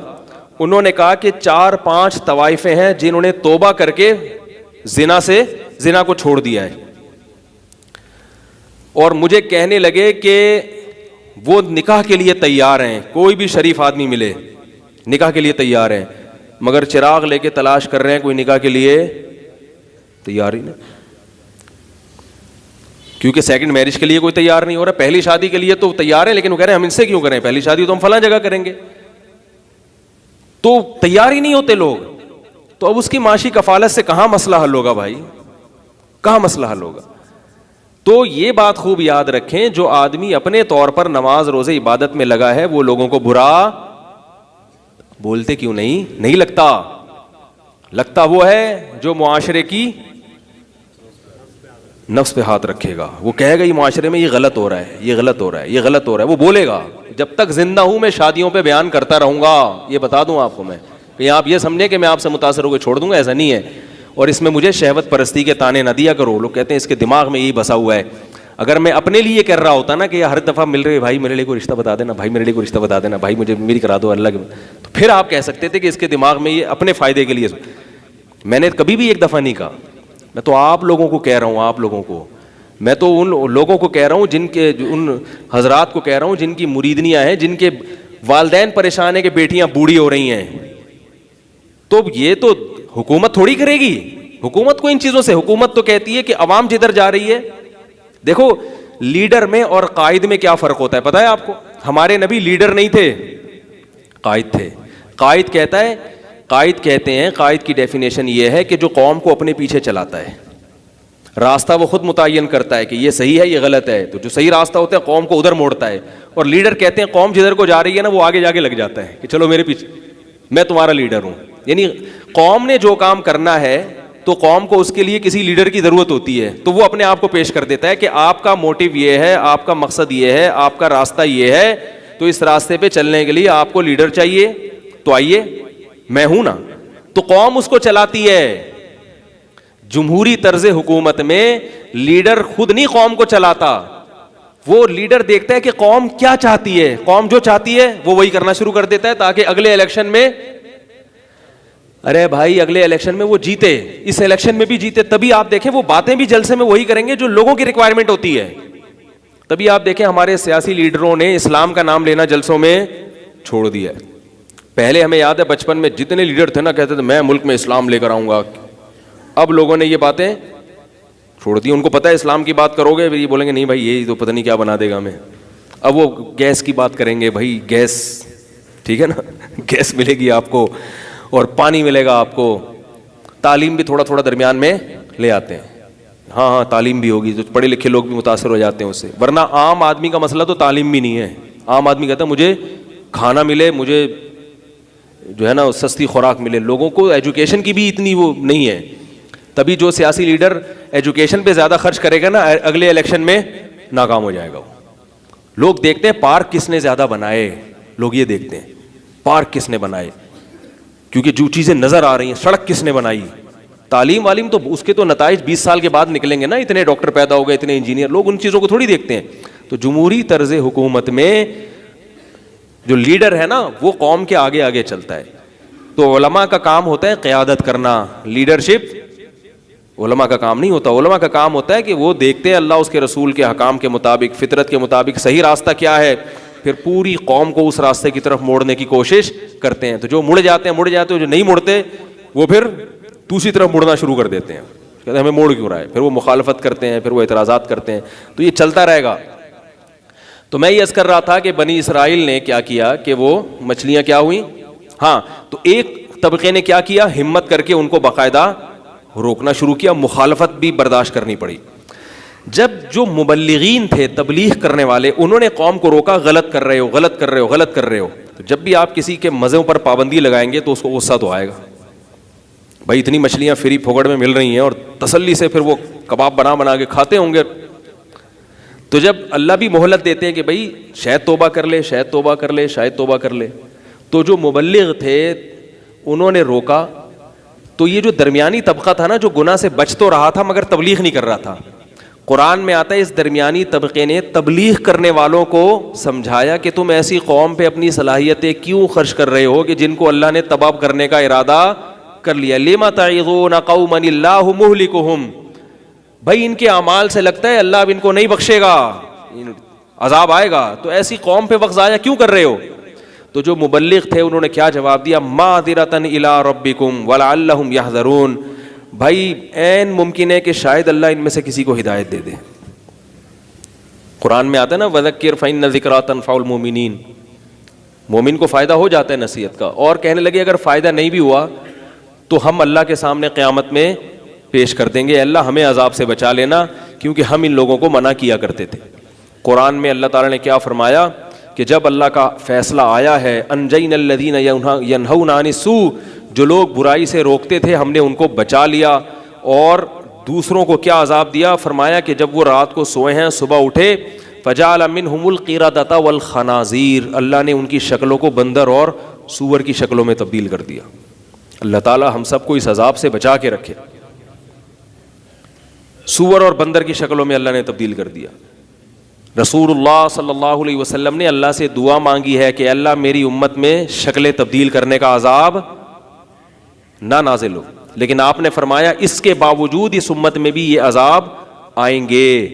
انہوں نے کہا کہ 4-5 طوائفیں ہیں جنہوں نے توبہ کر کے زنا کو چھوڑ دیا ہے. اور مجھے کہنے لگے کہ وہ نکاح کے لیے تیار ہیں, کوئی بھی شریف آدمی ملے نکاح کے لیے تیار ہیں, مگر چراغ لے کے تلاش کر رہے ہیں, کوئی نکاح کے لیے تیار ہی نہیں. کیونکہ سیکنڈ میرج کے لیے کوئی تیار نہیں ہو رہا, پہلی شادی کے لیے تو تیار ہے, لیکن وہ کہہ رہے ہیں ہم ان سے کیوں کریں, پہلی شادی تو ہم فلاں جگہ کریں گے. تو تیار ہی نہیں ہوتے لوگ. تو اب اس کی معاشی کفالت سے کہاں مسئلہ حل ہوگا بھائی, کہاں مسئلہ حل ہوگا؟ تو یہ بات خوب یاد رکھیں, جو آدمی اپنے طور پر نماز روزے عبادت میں لگا ہے وہ لوگوں کو برا بولتے کیوں نہیں لگتا. لگتا وہ ہے جو معاشرے کی نفس پہ ہاتھ رکھے گا, وہ کہے گا یہ معاشرے میں یہ غلط ہو رہا ہے, یہ غلط ہو رہا ہے, یہ غلط ہو رہا ہے. وہ بولے گا. جب تک زندہ ہوں میں شادیوں پہ بیان کرتا رہوں گا, یہ بتا دوں آپ کو میں, کہ آپ یہ سمجھیں کہ میں آپ سے متاثر ہو کے چھوڑ دوں گا, ایسا نہیں ہے. اور اس میں مجھے شہوت پرستی کے تانے نہ دیا کرو. لوگ کہتے ہیں اس کے دماغ میں یہی بسا ہوا ہے. اگر میں اپنے لیے کر رہا ہوتا نا کہ ہر دفعہ مل رہے بھائی میرے لیے کوئی رشتہ بتا دینا, بھائی میرے لیے کوئی رشتہ بتا دینا, بھائی مجھے میری کرا دو اللہ کے, تو پھر آپ کہہ سکتے تھے کہ اس کے دماغ میں یہ اپنے فائدے کے لیے. میں نے کبھی بھی ایک دفعہ نہیں کہا. میں تو آپ لوگوں کو کہہ رہا ہوں, آپ لوگوں کو, میں تو ان لوگوں کو کہہ رہا ہوں جن کے, ان حضرات کو کہہ رہا ہوں جن کی مریدنیاں ہیں, جن کے والدین پریشان ہیں کہ بیٹیاں بوڑھی ہو رہی ہیں. تو یہ تو حکومت تھوڑی کرے گی, حکومت کو ان چیزوں سے, حکومت تو کہتی ہے کہ عوام جدھر جا رہی ہے. دیکھو لیڈر میں اور قائد میں کیا فرق ہوتا ہے پتہ ہے آپ کو؟ ہمارے نبی لیڈر نہیں تھے, قائد تھے. قائد کہتا ہے, قائد کہتے ہیں, قائد کی ڈیفینیشن یہ ہے کہ جو قوم کو اپنے پیچھے چلاتا ہے, راستہ وہ خود متعین کرتا ہے کہ یہ صحیح ہے یہ غلط ہے, تو جو صحیح راستہ ہوتا ہے قوم کو ادھر موڑتا ہے. اور لیڈر کہتے ہیں قوم جدھر کو جا رہی ہے نا وہ آگے جا کے لگ جاتا ہے کہ چلو میرے پیچھے, میں تمہارا لیڈر ہوں. یعنی قوم نے جو کام کرنا ہے تو قوم کو اس کے لیے کسی لیڈر کی ضرورت ہوتی ہے, تو وہ اپنے آپ کو پیش کر دیتا ہے کہ آپ کا موٹیو یہ ہے, آپ کا مقصد یہ ہے, آپ کا راستہ یہ ہے, تو اس راستے پہ چلنے کے لیے آپ کو لیڈر چاہیے, تو آئیے میں ہوں نا. تو قوم اس کو چلاتی ہے. جمہوری طرز حکومت میں لیڈر خود نہیں قوم کو چلاتا, وہ لیڈر دیکھتا ہے کہ قوم کیا چاہتی ہے, قوم جو چاہتی ہے وہ وہی کرنا شروع کر دیتا ہے تاکہ اگلے الیکشن میں, ارے بھائی اگلے الیکشن میں وہ جیتے, اس الیکشن میں بھی جیتے. تبھی آپ دیکھیں وہ باتیں بھی جلسے میں وہی کریں گے جو لوگوں کی ریکوائرمنٹ ہوتی ہے. تبھی آپ دیکھیں ہمارے سیاسی لیڈروں نے اسلام کا نام لینا جلسوں میں چھوڑ دیا ہے. پہلے ہمیں یاد ہے بچپن میں جتنے لیڈر تھے نا کہتے تھے میں ملک میں اسلام لے کر آؤں گا. اب لوگوں نے یہ باتیں چھوڑ دی. ان کو پتہ ہے اسلام کی بات کرو گے یہ بولیں گے نہیں بھائی یہ تو پتہ نہیں کیا بنا دے گا ہمیں. اب وہ گیس کی بات کریں گے, بھائی گیس ٹھیک ہے نا, گیس ملے گی آپ کو اور پانی ملے گا آپ کو. تعلیم بھی تھوڑا تھوڑا درمیان میں لے آتے ہیں, ہاں تعلیم بھی ہوگی, تو پڑھے لکھے لوگ بھی متاثر ہو جاتے ہیں اس سے. ورنہ عام آدمی کا مسئلہ تو تعلیم بھی نہیں ہے. عام آدمی کہتا ہے مجھے کھانا ملے, مجھے جو ہے نا سستی خوراک ملے. لوگوں کو ایجوکیشن کی بھی اتنی وہ نہیں ہے. تبھی جو سیاسی لیڈر ایجوکیشن پہ زیادہ خرچ کرے گا نا اگلے الیکشن میں ناکام ہو جائے گا. لوگ دیکھتے ہیں پارک کس نے زیادہ بنائے, لوگ یہ دیکھتے ہیں پارک کس نے بنائے, کیونکہ جو چیزیں نظر آ رہی ہیں, سڑک کس نے بنائی. تعلیم والیم تو اس کے تو نتائج 20 سال کے بعد نکلیں گے نا, اتنے ڈاکٹر پیدا ہو گئے, اتنے انجینئر, لوگ ان چیزوں کو تھوڑی دیکھتے ہیں. تو جمہوری طرز حکومت میں جو لیڈر ہے نا وہ قوم کے آگے آگے چلتا ہے. تو علماء کا کام ہوتا ہے قیادت کرنا, لیڈرشپ علماء کا کام نہیں ہوتا. علماء کا کام ہوتا ہے کہ وہ دیکھتے ہیں اللہ اس کے رسول کے حکام کے مطابق, فطرت کے مطابق صحیح راستہ کیا ہے, پھر پوری قوم کو اس راستے کی طرف موڑنے کی کوشش کرتے ہیں. تو جو مڑ جاتے ہیں, جو نہیں مڑتے وہ پھر دوسری طرف مڑنا شروع کر دیتے ہیں, کہتے ہیں ہمیں موڑ کیوں رہا ہے, پھر وہ مخالفت کرتے ہیں, پھر وہ اعتراضات کرتے ہیں. تو یہ چلتا رہے گا. تو میں یہ عرض کر رہا تھا کہ بنی اسرائیل نے کیا کیا کہ وہ مچھلیاں کیا ہوئیں, ہاں تو ایک طبقے نے کیا کیا, ہمت کر کے ان کو باقاعدہ روکنا شروع کیا, مخالفت بھی برداشت کرنی پڑی. جب جو مبلغین تھے, تبلیغ کرنے والے, انہوں نے قوم کو روکا, غلط کر رہے ہو, غلط کر رہے ہو, غلط کر رہے ہو. تو جب بھی آپ کسی کے مزوں پر پابندی لگائیں گے تو اس کو غصہ تو آئے گا. بھائی اتنی مچھلیاں فری پھوگڑ میں مل رہی ہیں اور تسلی سے پھر وہ کباب بنا کے کھاتے ہوں گے. تو جب اللہ بھی مہلت دیتے ہیں کہ بھائی شاید توبہ کر لے, شاید توبہ کر لے, شاید توبہ کر لے, تو جو مبلغ تھے انہوں نے روکا. تو یہ جو درمیانی طبقہ تھا نا, جو گناہ سے بچ تو رہا تھا مگر تبلیغ نہیں کر رہا تھا, قرآن میں آتا ہے اس درمیانی طبقے نے تبلیغ کرنے والوں کو سمجھایا کہ تم ایسی قوم پہ اپنی صلاحیتیں کیوں خرچ کر رہے ہو کہ جن کو اللہ نے تباہ کرنے کا ارادہ کر لیا. لما تعظون قوما اللہ مہلکہم, بھائی ان کے اعمال سے لگتا ہے اللہ اب ان کو نہیں بخشے گا, عذاب آئے گا, تو ایسی قوم پہ وقت ضائع کیوں کر رہے ہو؟ تو جو مبلغ تھے انہوں نے کیا جواب دیا؟ معذرۃ الی ربکم ولعلہم یحذرون. بھائی عین ممکن ہے کہ شاید اللہ ان میں سے کسی کو ہدایت دے دے. قرآن میں آتا ہے نا وذکر فإن ذکریٰ تنفع المؤمنین, مومن کو فائدہ ہو جاتا ہے نصیحت کا. اور کہنے لگے اگر فائدہ نہیں بھی ہوا تو ہم اللہ کے سامنے قیامت میں پیش کر دیں گے, اللہ ہمیں عذاب سے بچا لینا, کیونکہ ہم ان لوگوں کو منع کیا کرتے تھے. قرآن میں اللہ تعالیٰ نے کیا فرمایا کہ جب اللہ کا فیصلہ آیا ہے, انجینا الذین ینہون عن السوء, جو لوگ برائی سے روکتے تھے ہم نے ان کو بچا لیا. اور دوسروں کو کیا عذاب دیا؟ فرمایا کہ جب وہ رات کو سوئے ہیں صبح اٹھے, فجعل منہم القردۃ والخنازیر, اللہ نے ان کی شکلوں کو بندر اور سور کی شکلوں میں تبدیل کر دیا. اللہ تعالیٰ ہم سب کو اس عذاب سے بچا کے رکھے. سور اور بندر کی شکلوں میں اللہ نے تبدیل کر دیا. رسول اللہ صلی اللہ علیہ وسلم نے اللہ سے دعا مانگی ہے کہ اللہ میری امت میں شکلیں تبدیل کرنے کا عذاب نہ نازل ہو, لیکن آپ نے فرمایا اس کے باوجود اس امت میں بھی یہ عذاب آئیں گے.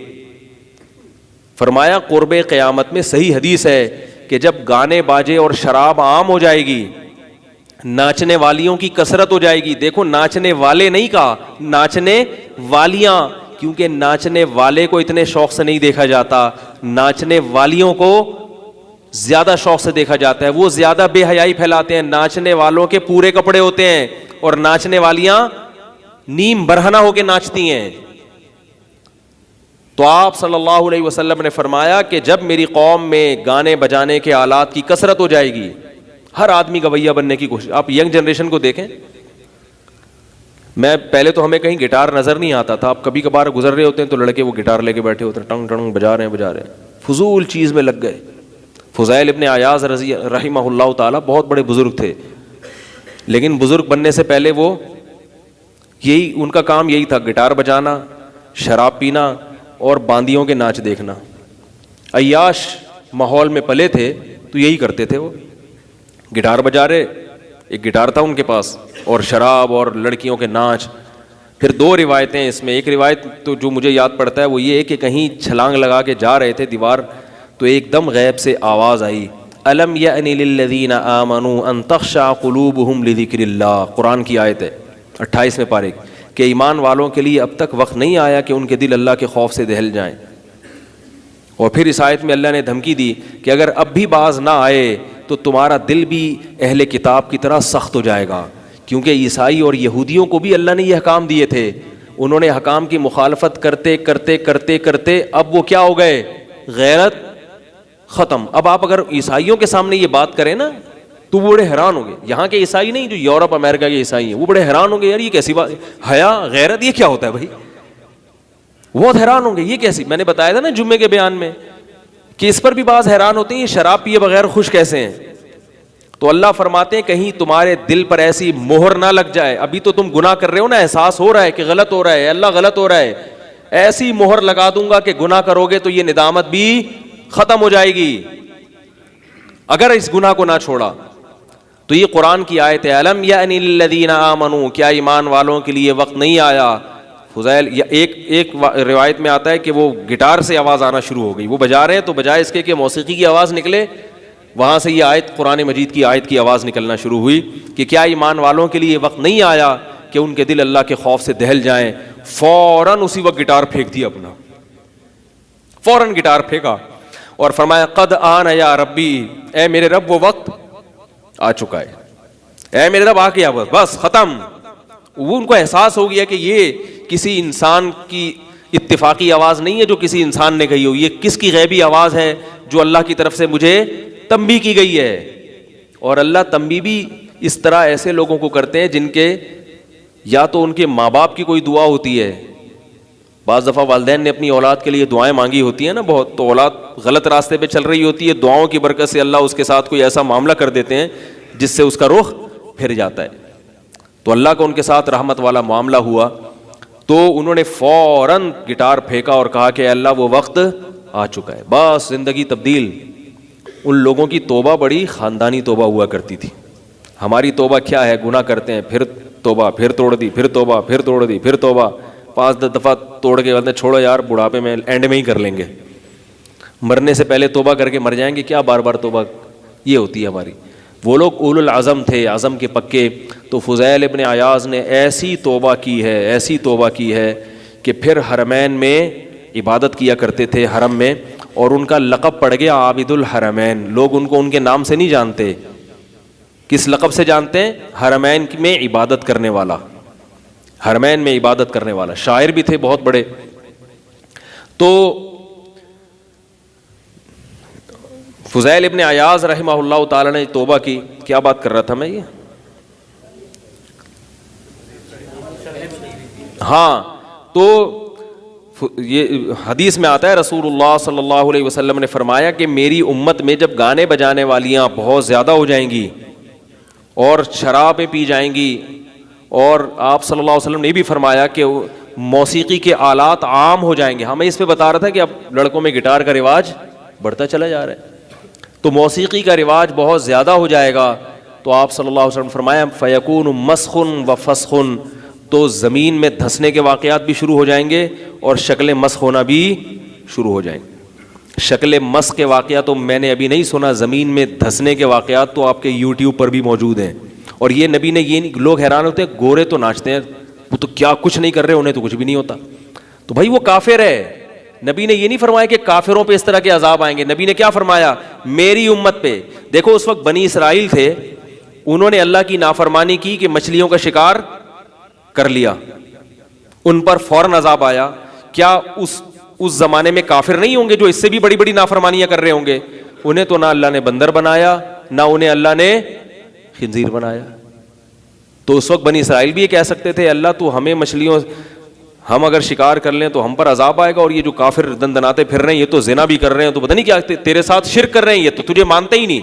فرمایا قرب قیامت میں صحیح حدیث ہے کہ جب گانے باجے اور شراب عام ہو جائے گی, ناچنے والیوں کی کثرت ہو جائے گی. دیکھو ناچنے والے نہیں کہا, ناچنے والیاں, کیونکہ ناچنے والے کو اتنے شوق سے نہیں دیکھا جاتا, ناچنے والیوں کو زیادہ شوق سے دیکھا جاتا ہے. وہ زیادہ بے حیائی پھیلاتے ہیں. ناچنے والوں کے پورے کپڑے ہوتے ہیں اور ناچنے والیاں نیم برہنہ ہو کے ناچتی ہیں. تو آپ صلی اللہ علیہ وسلم نے فرمایا کہ جب میری قوم میں گانے بجانے کے آلات کی کثرت ہو جائے گی, ہر آدمی گویا بننے کی کوشش. آپ ینگ جنریشن کو دیکھیں, میں پہلے تو ہمیں کہیں گٹار نظر نہیں آتا تھا, اب کبھی کبھار گزر رہے ہوتے ہیں تو لڑکے وہ گٹار لے کے بیٹھے ہوتے ہیں, ٹنگ ٹنگ بجا رہے ہیں, فضول چیز میں لگ گئے. فضیل ابن عیاض رضی رحمہ اللہ تعالیٰ بہت بڑے بزرگ تھے, لیکن بزرگ بننے سے پہلے وہ یہی ان کا کام یہی تھا, گٹار بجانا, شراب پینا اور باندیوں کے ناچ دیکھنا. عیاش ماحول میں پلے تھے تو یہی کرتے تھے. وہ گٹار بجا رہے, ایک گٹار تھا ان کے پاس, اور شراب اور لڑکیوں کے ناچ. پھر دو روایتیں اس میں, ایک روایت تو جو مجھے یاد پڑتا ہے وہ یہ ہے کہ کہیں چھلانگ لگا کے جا رہے تھے دیوار, تو ایک دم غیب سے آواز آئی, الم یأن للذین آمنوا ان تخشع قلوبہم لذکر اللہ. قرآن کی آیت ہے 28ویں پارے کی, کہ ایمان والوں کے لیے اب تک وقت نہیں آیا کہ ان کے دل اللہ کے خوف سے دہل جائیں. اور پھر اس آیت میں اللہ نے دھمکی دی کہ اگر اب بھی باز نہ آئے تو تمہارا دل بھی اہل کتاب کی طرح سخت ہو جائے گا, کیونکہ عیسائی اور یہودیوں کو بھی اللہ نے یہ احکام دیے تھے. انہوں نے احکام کی مخالفت کرتے کرتے کرتے کرتے اب وہ کیا ہو گئے, غیرت ختم. اب آپ اگر عیسائیوں کے سامنے یہ بات کریں نا تو وہ بڑے حیران ہوں گے. یہاں کے عیسائی نہیں, جو یورپ امریکہ کے عیسائی ہیں, وہ بڑے حیران ہوں گے, یار یہ کیسی بات, حیا غیرت یہ کیا ہوتا ہے بھائی, بہت حیران ہوں گے یہ کیسی. میں نے بتایا تھا نا جمعے کے بیان میں کہ اس پر بھی بعض حیران ہوتے ہیں, یہ شراب پیے بغیر خوش کیسے ہیں. تو اللہ فرماتے ہیں کہیں تمہارے دل پر ایسی مہر نہ لگ جائے, ابھی تو تم گناہ کر رہے ہو نا, احساس ہو رہا ہے کہ غلط ہو رہا ہے, اللہ غلط ہو رہا ہے, ایسی مہر لگا دوں گا کہ گناہ کرو گے تو یہ ندامت بھی ختم ہو جائے گی اگر اس گناہ کو نہ چھوڑا. تو یہ قرآن کی آیت ہے, الم یأن للذین آمنوا, کیا ایمان والوں کے لیے وقت نہیں آیا. فضیل ایک روایت میں آتا ہے کہ وہ گٹار سے آواز آنا شروع ہو گئی, وہ بجا رہے ہیں تو بجائے اس کے کہ موسیقی کی آواز نکلے, وہاں سے یہ آیت قرآن مجید کی آیت کی آواز نکلنا شروع ہوئی کہ کیا ایمان والوں کے لیے وقت نہیں آیا کہ ان کے دل اللہ کے خوف سے دہل جائیں. فوراً اسی وقت گٹار پھینک دیا اپنا, فوراً گٹار پھینکا اور فرمایا قد آن یا ربی, اے میرے رب وہ وقت آ چکا ہے, اے میرے رب آ گیا, بس ختم. وہ ان کو احساس ہو گیا کہ یہ کسی انسان کی اتفاقی آواز نہیں ہے جو کسی انسان نے کہی ہو, یہ کس کی غیبی آواز ہے جو اللہ کی طرف سے مجھے تنبیہ کی گئی ہے. اور اللہ تنبیہ بھی اس طرح ایسے لوگوں کو کرتے ہیں جن کے یا تو ان کے ماں باپ کی کوئی دعا ہوتی ہے, بعض دفعہ والدین نے اپنی اولاد کے لیے دعائیں مانگی ہوتی ہیں نا بہت, تو اولاد غلط راستے پہ چل رہی ہوتی ہے, دعاؤں کی برکت سے اللہ اس کے ساتھ کوئی ایسا معاملہ کر دیتے ہیں جس سے اس کا رخ پھر جاتا ہے. تو اللہ کا ان کے ساتھ رحمت والا معاملہ ہوا, تو انہوں نے فوراً گٹار پھینکا اور کہا کہ اللہ وہ وقت آ چکا ہے, بس زندگی تبدیل. ان لوگوں کی توبہ بڑی خاندانی توبہ ہوا کرتی تھی. ہماری توبہ کیا ہے, گناہ کرتے ہیں پھر توبہ, پھر توڑ دی, پھر توبہ, پھر توڑ دی, پھر توبہ, 5-10 دفعہ توڑ کے بولتے ہیں چھوڑو یار بڑھاپے میں اینڈ میں ہی کر لیں گے, مرنے سے پہلے توبہ کر کے مر جائیں گے, کیا بار بار توبہ. یہ ہوتی ہے ہماری. وہ لوگ اولو العزم تھے, عزم کے پکے. تو فضیل ابن عیاض نے ایسی توبہ کی ہے, ایسی توبہ کی ہے کہ پھر حرمین میں عبادت کیا کرتے تھے, حرم میں, اور ان کا لقب پڑ گیا عابد الحرمین. لوگ ان کو ان کے نام سے نہیں جانتے, کس لقب سے جانتے ہیں؟ حرمین میں عبادت کرنے والا, حرمین میں عبادت کرنے والا. شاعر بھی تھے بہت بڑے. تو فضیل ابن عیاض رحمہ اللہ تعالی نے توبہ کی. کیا بات کر رہا تھا میں؟ یہ ہاں, تو یہ حدیث میں آتا ہے رسول اللہ صلی اللہ علیہ وسلم نے فرمایا کہ میری امت میں جب گانے بجانے والیاں بہت زیادہ ہو جائیں گی اور شرابیں پی جائیں گی, اور آپ صلی اللہ علیہ وسلم نے بھی فرمایا کہ موسیقی کے آلات عام ہو جائیں گے. ہمیں اس پہ بتا رہا تھا کہ اب لڑکوں میں گٹار کا رواج بڑھتا چلا جا رہا ہے, تو موسیقی کا رواج بہت زیادہ ہو جائے گا. تو آپ صلی اللہ علیہ وسلم فرمایا فیکون مسخ و فسخ, تو زمین میں دھسنے کے واقعات بھی شروع ہو جائیں گے اور شکل مسخ ہونا بھی شروع ہو جائیں گے. شکل مسخ کے واقعات تو میں نے ابھی نہیں سنا, زمین میں دھسنے کے واقعات تو آپ کے یوٹیوب پر بھی موجود ہیں. اور یہ نبی نے یہ نہیں, لوگ حیران ہوتے ہیں گورے تو ناچتے ہیں, وہ تو کیا کچھ نہیں کر رہے, انہیں تو کچھ بھی نہیں ہوتا. تو بھائی وہ کافر ہے. نبی نے یہ نہیں فرمایا کہ کافروں پہ اس طرح کے عذاب آئیں گے. نبی نے کیا فرمایا؟ میری امت پہ. دیکھو اس وقت بنی اسرائیل تھے, انہوں نے اللہ کی نافرمانی کی کہ مچھلیوں کا شکار کر لیا, ان پر فوراً عذاب آیا. کیا اس زمانے میں کافر نہیں ہوں گے جو اس سے بھی بڑی بڑی نافرمانیاں کر رہے ہوں گے؟ انہیں تو نہ اللہ نے بندر بنایا, نہ انہیں اللہ نے خنزیر بنایا. تو اس وقت بنی اسرائیل بھی یہ کہہ سکتے تھے اللہ تو ہمیں مچھلیوں, ہم اگر شکار کر لیں تو ہم پر عذاب آئے گا, اور یہ جو کافر دندناتے پھر رہے ہیں یہ تو زنا بھی کر رہے ہیں, تو پتہ نہیں کیا تیرے ساتھ شرک کر رہے ہیں, یہ تو تجھے مانتے ہی نہیں.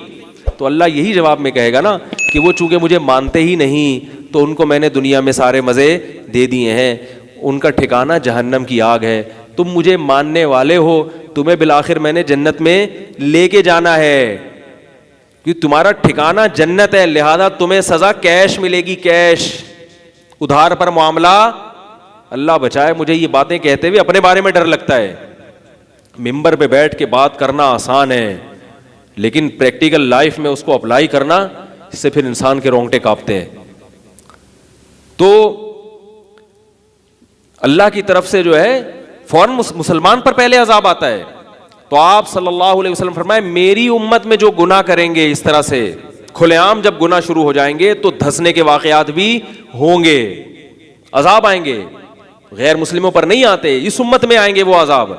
تو اللہ یہی جواب میں کہے گا نا کہ وہ چونکہ مجھے مانتے ہی نہیں تو ان کو میں نے دنیا میں سارے مزے دے دیے ہیں, ان کا ٹھکانہ جہنم کی آگ ہے. تم مجھے ماننے والے ہو, تمہیں بالآخر میں نے جنت میں لے کے جانا ہے, کیونکہ تمہارا ٹھکانہ جنت ہے, لہذا تمہیں سزا کیش ملے گی, کیش, ادھار پر معاملہ. اللہ بچائے, مجھے یہ باتیں کہتے ہوئے اپنے بارے میں ڈر لگتا ہے. ممبر پہ بیٹھ کے بات کرنا آسان ہے, لیکن پریکٹیکل لائف میں اس کو اپلائی کرنا, اس سے پھر انسان کے رونگٹے کانپتے ہیں. تو اللہ کی طرف سے جو ہے فوراً مسلمان پر پہلے عذاب آتا ہے. تو آپ صلی اللہ علیہ وسلم فرمائے میری امت میں جو گناہ کریں گے اس طرح سے کھلے عام, جب گناہ شروع ہو جائیں گے تو دھسنے کے واقعات بھی ہوں گے, عذاب آئیں گے. غیر مسلموں پر نہیں آتے, اس امت میں آئیں گے وہ عذاب.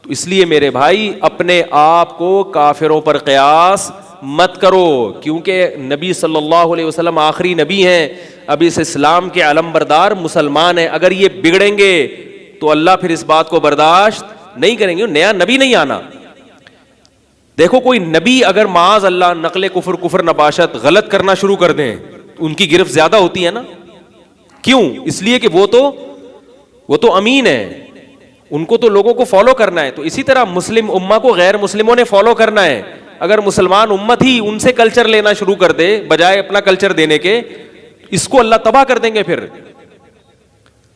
تو اس لیے میرے بھائی اپنے آپ کو کافروں پر قیاس مت کرو, کیونکہ نبی صلی اللہ علیہ وسلم آخری نبی ہیں, اب اس اسلام کے علم بردار مسلمان ہیں. اگر یہ بگڑیں گے تو اللہ پھر اس بات کو برداشت نہیں کریں گے, نیا نبی نہیں آنا. دیکھو کوئی نبی اگر معاذ اللہ نقل کفر نباشت غلط کرنا شروع کر دیں, ان کی گرفت زیادہ ہوتی ہے نا. کیوں؟ اس لیے کہ وہ تو امین ہے, ان کو تو لوگوں کو فالو کرنا ہے. تو اسی طرح مسلم امہ کو غیر مسلموں نے فالو کرنا ہے. اگر مسلمان امت ہی ان سے کلچر لینا شروع کر دے بجائے اپنا کلچر دینے کے, اس کو اللہ تباہ کر دیں گے. پھر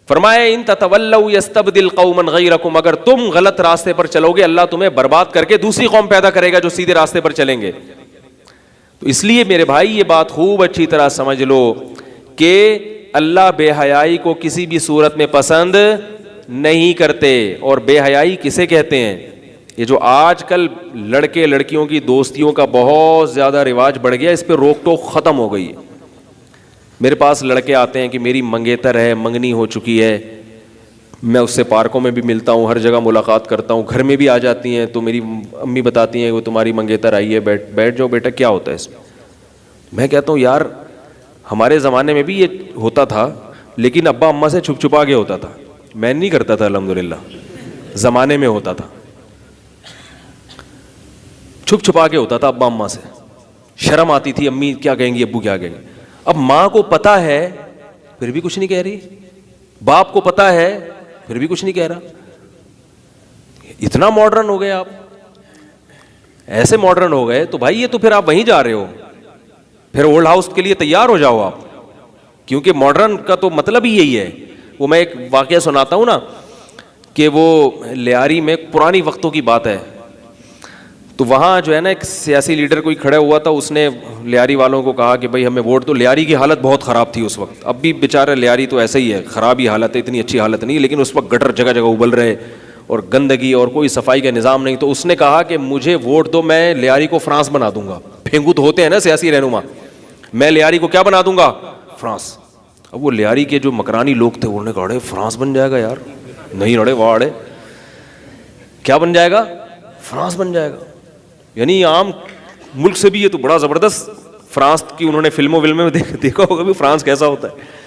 فرمایا ان تتولوا یستبدل قوما غیرکم, اگر تم غلط راستے پر چلو گے اللہ تمہیں برباد کر کے دوسری قوم پیدا کرے گا جو سیدھے راستے پر چلیں گے. تو اس لیے میرے بھائی یہ بات خوب اچھی طرح سمجھ لو کہ اللہ بے حیائی کو کسی بھی صورت میں پسند نہیں کرتے. اور بے حیائی کسے کہتے ہیں؟ یہ جو آج کل لڑکے لڑکیوں کی دوستیوں کا بہت زیادہ رواج بڑھ گیا, اس پہ روک ٹوک ختم ہو گئی ہے. میرے پاس لڑکے آتے ہیں کہ میری منگیتر ہے, منگنی ہو چکی ہے, میں اس سے پارکوں میں بھی ملتا ہوں, ہر جگہ ملاقات کرتا ہوں, گھر میں بھی آ جاتی ہیں. تو میری امی بتاتی ہیں وہ تمہاری منگیتر آئی ہے, بیٹھ جاؤ بیٹا, کیا ہوتا ہے اس میں؟ میں کہتا ہوں یار ہمارے زمانے میں بھی یہ ہوتا تھا, لیکن ابا اماں سے چھپ چھپا کے ہوتا تھا, میں نہیں کرتا تھا. الحمدللہ زمانے میں ہوتا تھا, چھپ چھپا کے ہوتا تھا ابا اماں سے, شرم آتی تھی, امی کیا کہیں گی, ابو کیا کہیں گے. اب ماں کو پتا ہے پھر بھی کچھ نہیں کہہ رہی, باپ کو پتا ہے پھر بھی کچھ نہیں کہہ رہا. اتنا ماڈرن ہو گئے آپ, ایسے ماڈرن ہو گئے. تو بھائی یہ تو پھر آپ وہیں جا رہے ہو, پھر اولڈ ہاؤس کے لیے تیار ہو جاؤ آپ, کیونکہ ماڈرن کا تو مطلب ہی یہی ہے. وہ میں ایک واقعہ سناتا ہوں نا کہ وہ لیاری میں پرانی وقتوں کی بات ہے, تو وہاں جو ہے نا ایک سیاسی لیڈر کوئی کھڑا ہوا تھا, اس نے لیاری والوں کو کہا کہ بھائی ہمیں ووٹ دو. لیاری کی حالت بہت خراب تھی اس وقت, اب بھی بیچارہ لیاری تو ایسا ہی ہے, خراب ہی حالت ہے, اتنی اچھی حالت نہیں, لیکن اس وقت گٹر جگہ جگہ ابل رہے اور گندگی اور کوئی صفائی کا نظام نہیں. تو اس نے کہا کہ مجھے ووٹ دو, میں لیاری کو فرانس بنا دوں گا. پھینگو تو ہوتے ہیں نا سیاسی رہنما, میں لیاری کو کیا بنا دوں گا, فرانس. اب وہ لیاری کے جو مکرانی لوگ تھے انہوں نے کہا اڑے فرانس بن جائے گا یار, نہیں اڑے واہ اڑے کیا بن جائے گا, فرانس بن جائے گا. یعنی عام ملک سے بھی یہ تو بڑا زبردست, فرانس کی انہوں نے فلموں میں دیکھا ہوگا بھی فرانس کیسا ہوتا ہے.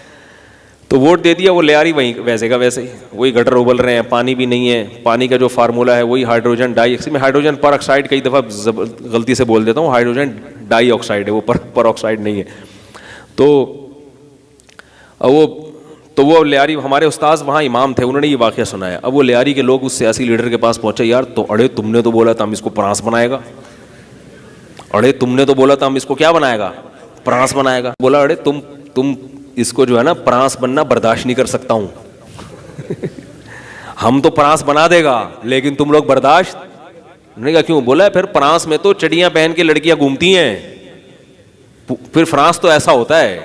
تو ووٹ دے دیا, وہ لیاری وہیں ویسے کا ویسے ہی, وہی گٹر ابل رہے ہیں, پانی بھی نہیں ہے. پانی کا جو فارمولا ہے وہی ہائیڈروجن ڈائی, میں ہائیڈروجن پر آکسائڈ کئی دفعہ غلطی سے بول دیتا ہوں, ہائیڈروجن ڈائی آکسائڈ ہے, وہ پر آکسائڈ نہیں ہے. تو وہ لیاری, ہمارے استاذ وہاں امام تھے, انہوں نے یہ واقعہ سنایا. اب وہ لیاری کے لوگ اس سیاسی لیڈر کے پاس پہنچے, یار تو اڑے تم نے تو بولا تھا ہم اس کو فرانس بنائے گا, اڑے تم نے تو بولا تھا ہم اس کو کیا بنائے گا, فرانس بنائے گا. بولا اڑے تم اس کو جو ہے نا فرانس بننا برداشت نہیں کر سکتا ہوں. ہم تو فرانس بنا دے گا لیکن تم لوگ برداشت نہیں. کہا کیوں؟ بولا پھر فرانس میں تو چڑیاں پہن کے لڑکیاں گھومتی ہیں, پھر فرانس تو ایسا ہوتا ہے,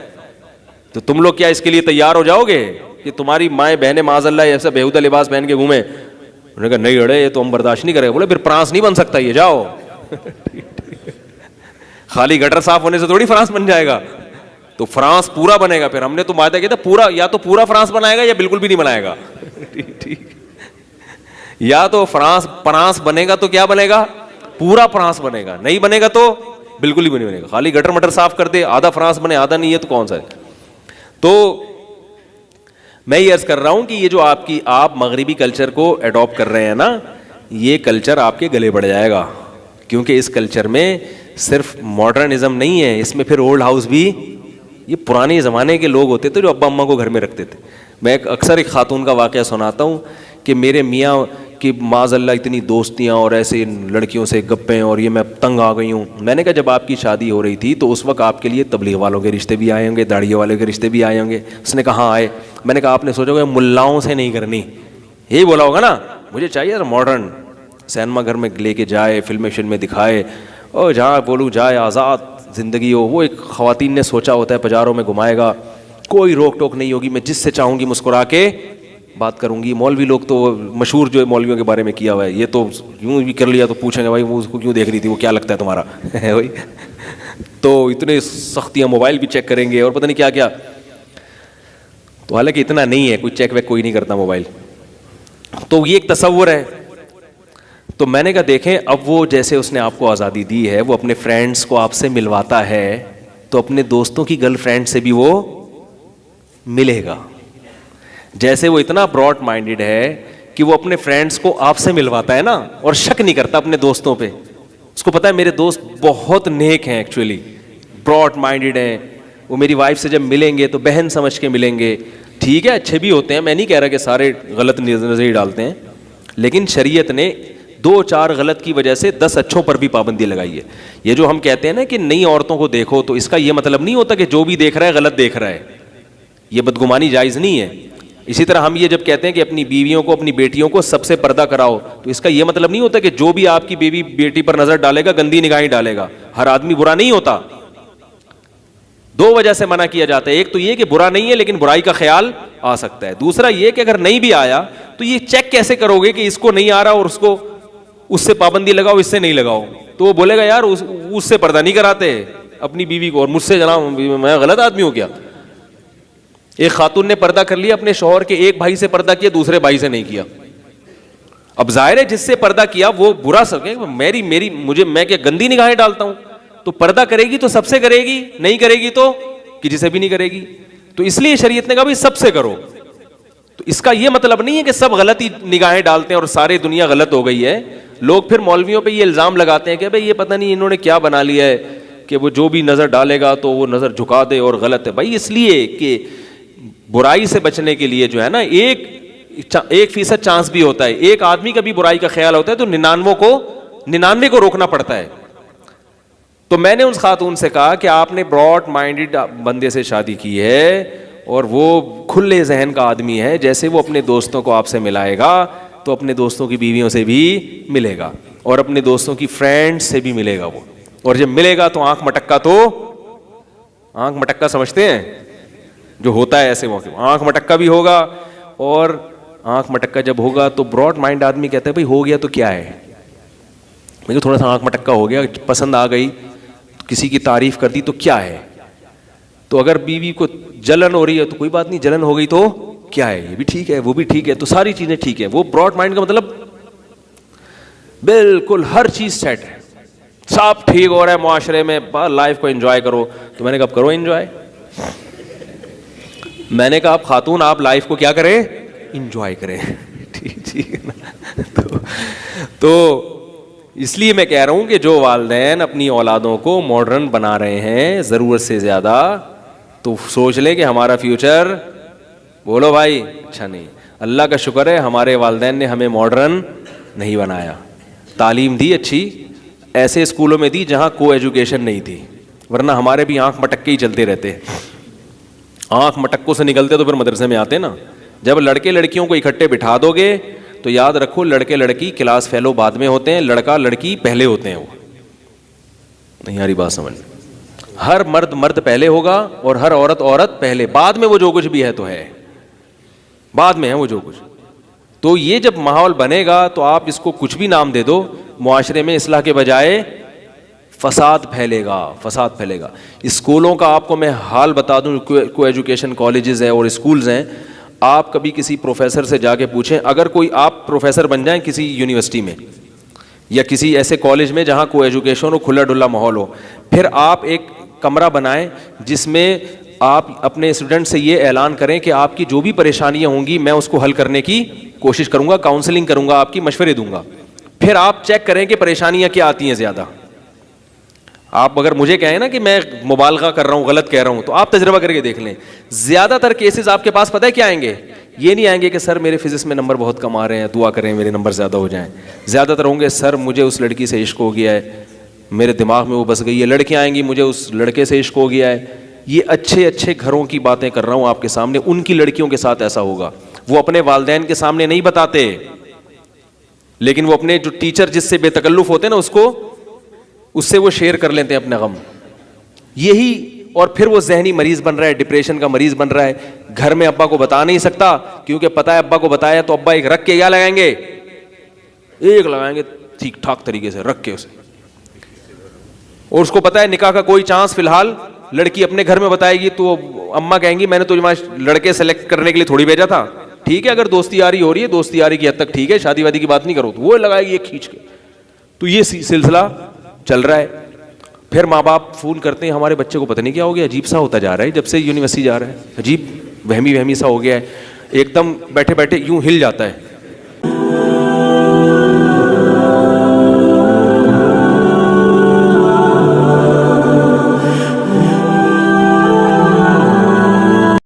تو تم لوگ کیا اس کے لیے تیار ہو جاؤ گے کہ تمہاری مائیں بہنیں معاذ اللہ ایسا بیہودہ لباس پہن کے گھومیں؟ انہوں نے کہا نہیں اڑے یہ تو ہم برداشت نہیں کریں. بولے پھر فرانس نہیں بن سکتا یہ, جاؤ. خالی گٹر صاف ہونے سے تھوڑی فرانس بن جائے گا, تو فرانس پورا بنے گا. پھر ہم نے تو معاہدہ کیا تھا پورا, یا تو پورا فرانس بنائے گا یا بالکل بھی نہیں بنائے گا. ٹھیک, یا تو فرانس بنے گا تو کیا بنے گا, پورا فرانس بنے گا, نہیں بنے گا تو بالکل ہی نہیں بنے گا. خالی گٹر مٹر صاف کر دے, آدھا فرانس بنے آدھا نہیں ہے, تو کون سا ہے. تو میں یہ عرض کر رہا ہوں کہ یہ جو آپ مغربی کلچر کو اڈاپٹ کر رہے ہیں نا, یہ کلچر آپ کے گلے بڑھ جائے گا, کیونکہ اس کلچر میں صرف ماڈرنزم نہیں ہے, اس میں پھر اولڈ ہاؤس بھی, یہ پرانے زمانے کے لوگ ہوتے تھے جو ابا اماں کو گھر میں رکھتے تھے. میں اکثر ایک خاتون کا واقعہ سناتا ہوں کہ میرے میاں کی معاذ اللہ اتنی دوستیاں اور ایسے لڑکیوں سے گپیں, اور یہ میں تنگ آ گئی ہوں. میں نے کہا جب آپ کی شادی ہو رہی تھی تو اس وقت آپ کے لیے تبلیغ والوں کے رشتے بھی آئے ہوں گے, داڑھی والے کے رشتے بھی آئے ہوں گے. اس نے کہا ہاں آئے. میں نے کہا آپ نے سوچا ہوگا ملاؤں سے نہیں کرنی, یہی بولا ہوگا نا, مجھے چاہیے ماڈرن سینما گھر میں لے کے جائے, فلم میں دکھائے, اور جہاں بولوں جائے آزاد زندگی ہو. وہ ایک خواتین نے سوچا ہوتا ہے بازاروں میں گھمائے گا, کوئی روک ٹوک نہیں ہوگی, میں جس سے چاہوں گی مسکرا کے بات کروں گی. مولوی لوگ تو مشہور جو مولویوں کے بارے میں کیا ہوا ہے, یہ تو یوں بھی کر لیا تو پوچھیں گے بھائی وہ اس کو کیوں دیکھ رہی تھی, وہ کیا لگتا ہے تمہارا بھائی. تو اتنے سختیاں, موبائل بھی چیک کریں گے اور پتہ نہیں کیا کیا. تو حالانکہ اتنا نہیں ہے, کوئی چیک ویک کوئی نہیں کرتا موبائل. تو یہ ایک تصور ہے. تو میں نے کہا دیکھیں اب وہ جیسے اس نے آپ کو آزادی دی ہے, وہ اپنے فرینڈس کو آپ سے ملواتا ہے, تو اپنے دوستوں کی گرل فرینڈ سے بھی وہ ملے گا. جیسے وہ اتنا براڈ مائنڈیڈ ہے کہ وہ اپنے فرینڈس کو آپ سے ملواتا ہے نا, اور شک نہیں کرتا اپنے دوستوں پہ. اس کو پتا ہے میرے دوست بہت نیک ہیں, ایکچولی براڈ مائنڈیڈ ہیں. وہ میری وائف سے جب ملیں گے تو بہن سمجھ کے ملیں گے. ٹھیک ہے اچھے بھی ہوتے ہیں, میں نہیں کہہ رہا کہ سارے غلط نظریے ڈالتے ہیں, لیکن شریعت نے 2-4 غلط کی وجہ سے 10 اچھوں پر بھی پابندی لگائی ہے. یہ جو ہم کہتے ہیں نا کہ نئی عورتوں کو دیکھو, تو اس کا یہ مطلب نہیں ہوتا کہ جو بھی دیکھ رہا ہے غلط دیکھ رہا ہے, یہ بدگمانی جائز نہیں ہے. اسی طرح ہم یہ جب کہتے ہیں کہ اپنی بیویوں کو, اپنی بیٹیوں کو سب سے پردہ کراؤ, تو اس کا یہ مطلب نہیں ہوتا کہ جو بھی آپ کی بیوی بیٹی پر نظر ڈالے گا گندی نگاہیں ڈالے گا. ہر آدمی برا نہیں ہوتا. 2 وجہ سے منع کیا جاتا ہے, ایک تو یہ کہ برا نہیں ہے لیکن برائی کا خیال آ سکتا ہے. دوسرا یہ کہ اگر نہیں بھی آیا تو یہ چیک کیسے کرو گے کہ اس کو نہیں آ رہا اور اس سے پابندی لگاؤ, اس سے نہیں لگاؤ. تو وہ بولے گا یار اس سے پردہ نہیں کراتے اپنی بیوی کو, اور مجھ سے جناب میں غلط آدمی ہوں کیا. ایک خاتون نے پردہ کر لیا اپنے شوہر کے ایک بھائی سے پردہ کیا, دوسرے بھائی سے نہیں کیا. اب ظاہر ہے جس سے پردہ کیا وہ برا سکے, میں کیا گندی نگاہیں ڈالتا ہوں. تو پردہ کرے گی تو سب سے کرے گی, نہیں کرے گی تو کسی سے بھی نہیں کرے گی. تو اس لیے شریعت نے کہا بھی سب سے کرو. تو اس کا یہ مطلب نہیں ہے کہ سب غلطی نگاہیں ڈالتے ہیں اور ساری دنیا غلط ہو گئی ہے. لوگ پھر مولویوں پہ یہ الزام لگاتے ہیں کہ بھائی یہ پتہ نہیں انہوں نے کیا بنا لیا ہے کہ وہ جو بھی نظر ڈالے گا تو وہ نظر جھکا دے اور غلط ہے. بھائی اس لیے کہ برائی سے بچنے کے لیے جو ہے نا 1% چانس بھی ہوتا ہے. ایک آدمی کا بھی برائی کا خیال ہوتا ہے تو 99 کو روکنا پڑتا ہے. تو میں نے اس خاتون سے کہا کہ آپ نے براڈ مائنڈیڈ بندے سے شادی کی ہے اور وہ کھلے ذہن کا آدمی ہے, جیسے وہ اپنے دوستوں کو آپ سے ملائے گا تو اپنے دوستوں کی بیویوں سے بھی ملے گا اور اپنے دوستوں کی فرینڈ سے بھی ملے گا وہ. اور جب ملے گا تو آنکھ مٹکا سمجھتے ہیں جو ہوتا ہے ایسے موقع, آنکھ مٹکا بھی ہوگا. اور آنکھ مٹکا جب ہوگا تو براڈ مائنڈ آدمی کہتا ہے بھائی ہو گیا تو کیا ہے, مجھے تھوڑا سا آنکھ مٹکا ہو گیا, پسند آ گئی, کسی کی تعریف کر دی تو کیا ہے. تو اگر بیوی کو جلن ہو رہی ہے تو کوئی بات نہیں, جلن ہو گئی تو کیا ہے, یہ بھی ٹھیک ہے وہ بھی ٹھیک ہے, تو ساری چیزیں ٹھیک ہے. وہ براڈ مائنڈ کا مطلب بالکل ہر چیز سیٹ ہے, سب ٹھیک ہو رہا ہے معاشرے میں, لائف کو انجوائے کرو. تو میں نے کہا کرو انجوائے. میں نے کہا آپ خاتون آپ لائف کو کیا کریں, انجوائے کریں. ٹھیک ہے نا. تو اس لیے میں کہہ رہا ہوں کہ جو والدین اپنی اولادوں کو ماڈرن بنا رہے ہیں ضرورت سے زیادہ, تو سوچ لیں کہ ہمارا فیوچر, بولو بھائی, اچھا نہیں. اللہ کا شکر ہے ہمارے والدین نے ہمیں ماڈرن نہیں بنایا, تعلیم دی اچھی, ایسے اسکولوں میں دی جہاں کو ایجوکیشن نہیں تھی, ورنہ ہمارے بھی آنکھ مٹکے ہی چلتے رہتے. آنکھ مٹکوں سے نکلتے تو پھر مدرسے میں آتے نا. جب لڑکے لڑکیوں کو اکٹھے بٹھا دو گے تو یاد رکھو لڑکے لڑکی کلاس فیلو بعد میں ہوتے ہیں, لڑکا لڑکی پہلے ہوتے ہیں. وہ نہیں آ رہی بات سمجھ, ہر مرد پہلے ہوگا اور ہر عورت پہلے, بعد میں وہ جو کچھ بھی ہے تو ہے, بعد میں ہے وہ جو کچھ. تو یہ جب ماحول بنے گا تو آپ اس کو کچھ بھی نام دے دو, معاشرے میں اصلاح کے بجائے فساد پھیلے گا. اسکولوں کا آپ کو میں حال بتا دوں, کو ایجوکیشن کالجز ہیں اور اسکولز ہیں, آپ کبھی کسی پروفیسر سے جا کے پوچھیں, اگر کوئی آپ پروفیسر بن جائیں کسی یونیورسٹی میں یا کسی ایسے کالج میں جہاں کو ایجوکیشن ہو, کھلا ڈلا ماحول ہو, پھر آپ ایک کمرہ بنائیں جس میں آپ اپنے اسٹوڈنٹ سے یہ اعلان کریں کہ آپ کی جو بھی پریشانیاں ہوں گی میں اس کو حل کرنے کی کوشش کروں گا, کاؤنسلنگ کروں گا, آپ کی مشورے دوں گا. پھر آپ چیک کریں کہ پریشانیاں کیا آتی ہیں زیادہ. آپ اگر مجھے کہیں نا کہ میں مبالغہ کر رہا ہوں, غلط کہہ رہا ہوں, تو آپ تجربہ کر کے دیکھ لیں. زیادہ تر کیسز آپ کے پاس پتہ ہے کیا آئیں گے, یہ نہیں آئیں گے کہ سر میرے فزکس میں نمبر بہت کم آ رہے ہیں, دعا کریں میرے نمبر زیادہ ہو جائیں. زیادہ تر ہوں گے سر مجھے اس لڑکی سے عشق ہو گیا ہے, میرے دماغ میں وہ بس گئی ہے. لڑکیاں آئیں گی مجھے اس لڑکے سے عشق ہو گیا ہے. یہ اچھے گھروں کی باتیں کر رہا ہوں آپ کے سامنے, ان کی لڑکیوں کے ساتھ ایسا ہوگا. وہ اپنے والدین کے سامنے نہیں بتاتے, لیکن وہ اپنے جو ٹیچر جس سے بے تکلف ہوتے ہیں نا اس سے وہ شیئر کر لیتے ہیں اپنا غم. یہی, اور پھر وہ ذہنی مریض بن رہا ہے, ڈپریشن کا مریض بن رہا ہے. گھر میں ابا کو بتا نہیں سکتا کیونکہ پتا ہے ابا کو بتایا تو ابا ایک رکھ کے کیا لگائیں گے, ایک لگائیں گے ٹھیک ٹھاک طریقے سے رکھ کے اسے. اور اس کو پتا ہے نکاح کا کوئی چانس فی الحال, لڑکی اپنے گھر میں بتائے گی تو اماں کہیں گی میں نے تو لڑکے سلیکٹ کرنے کے لیے تھوڑی بھیجا تھا. ٹھیک ہے اگر دوستی یاری ہو رہی ہے, دوستی یاری کی حد تک ٹھیک ہے, شادی وادی کی بات نہیں کرو, تو وہ لگائے گی ایک کھینچ کے. تو یہ سلسلہ چل رہا ہے. پھر ماں باپ فون کرتے ہیں ہمارے بچے کو پتہ نہیں کیا ہو گیا, عجیب سا ہوتا جا رہا ہے جب سے یونیورسٹی جا رہا ہے, عجیب وہمی سا ہو گیا ہے, ایک دم بیٹھے بیٹھے یوں ہل جاتا ہے,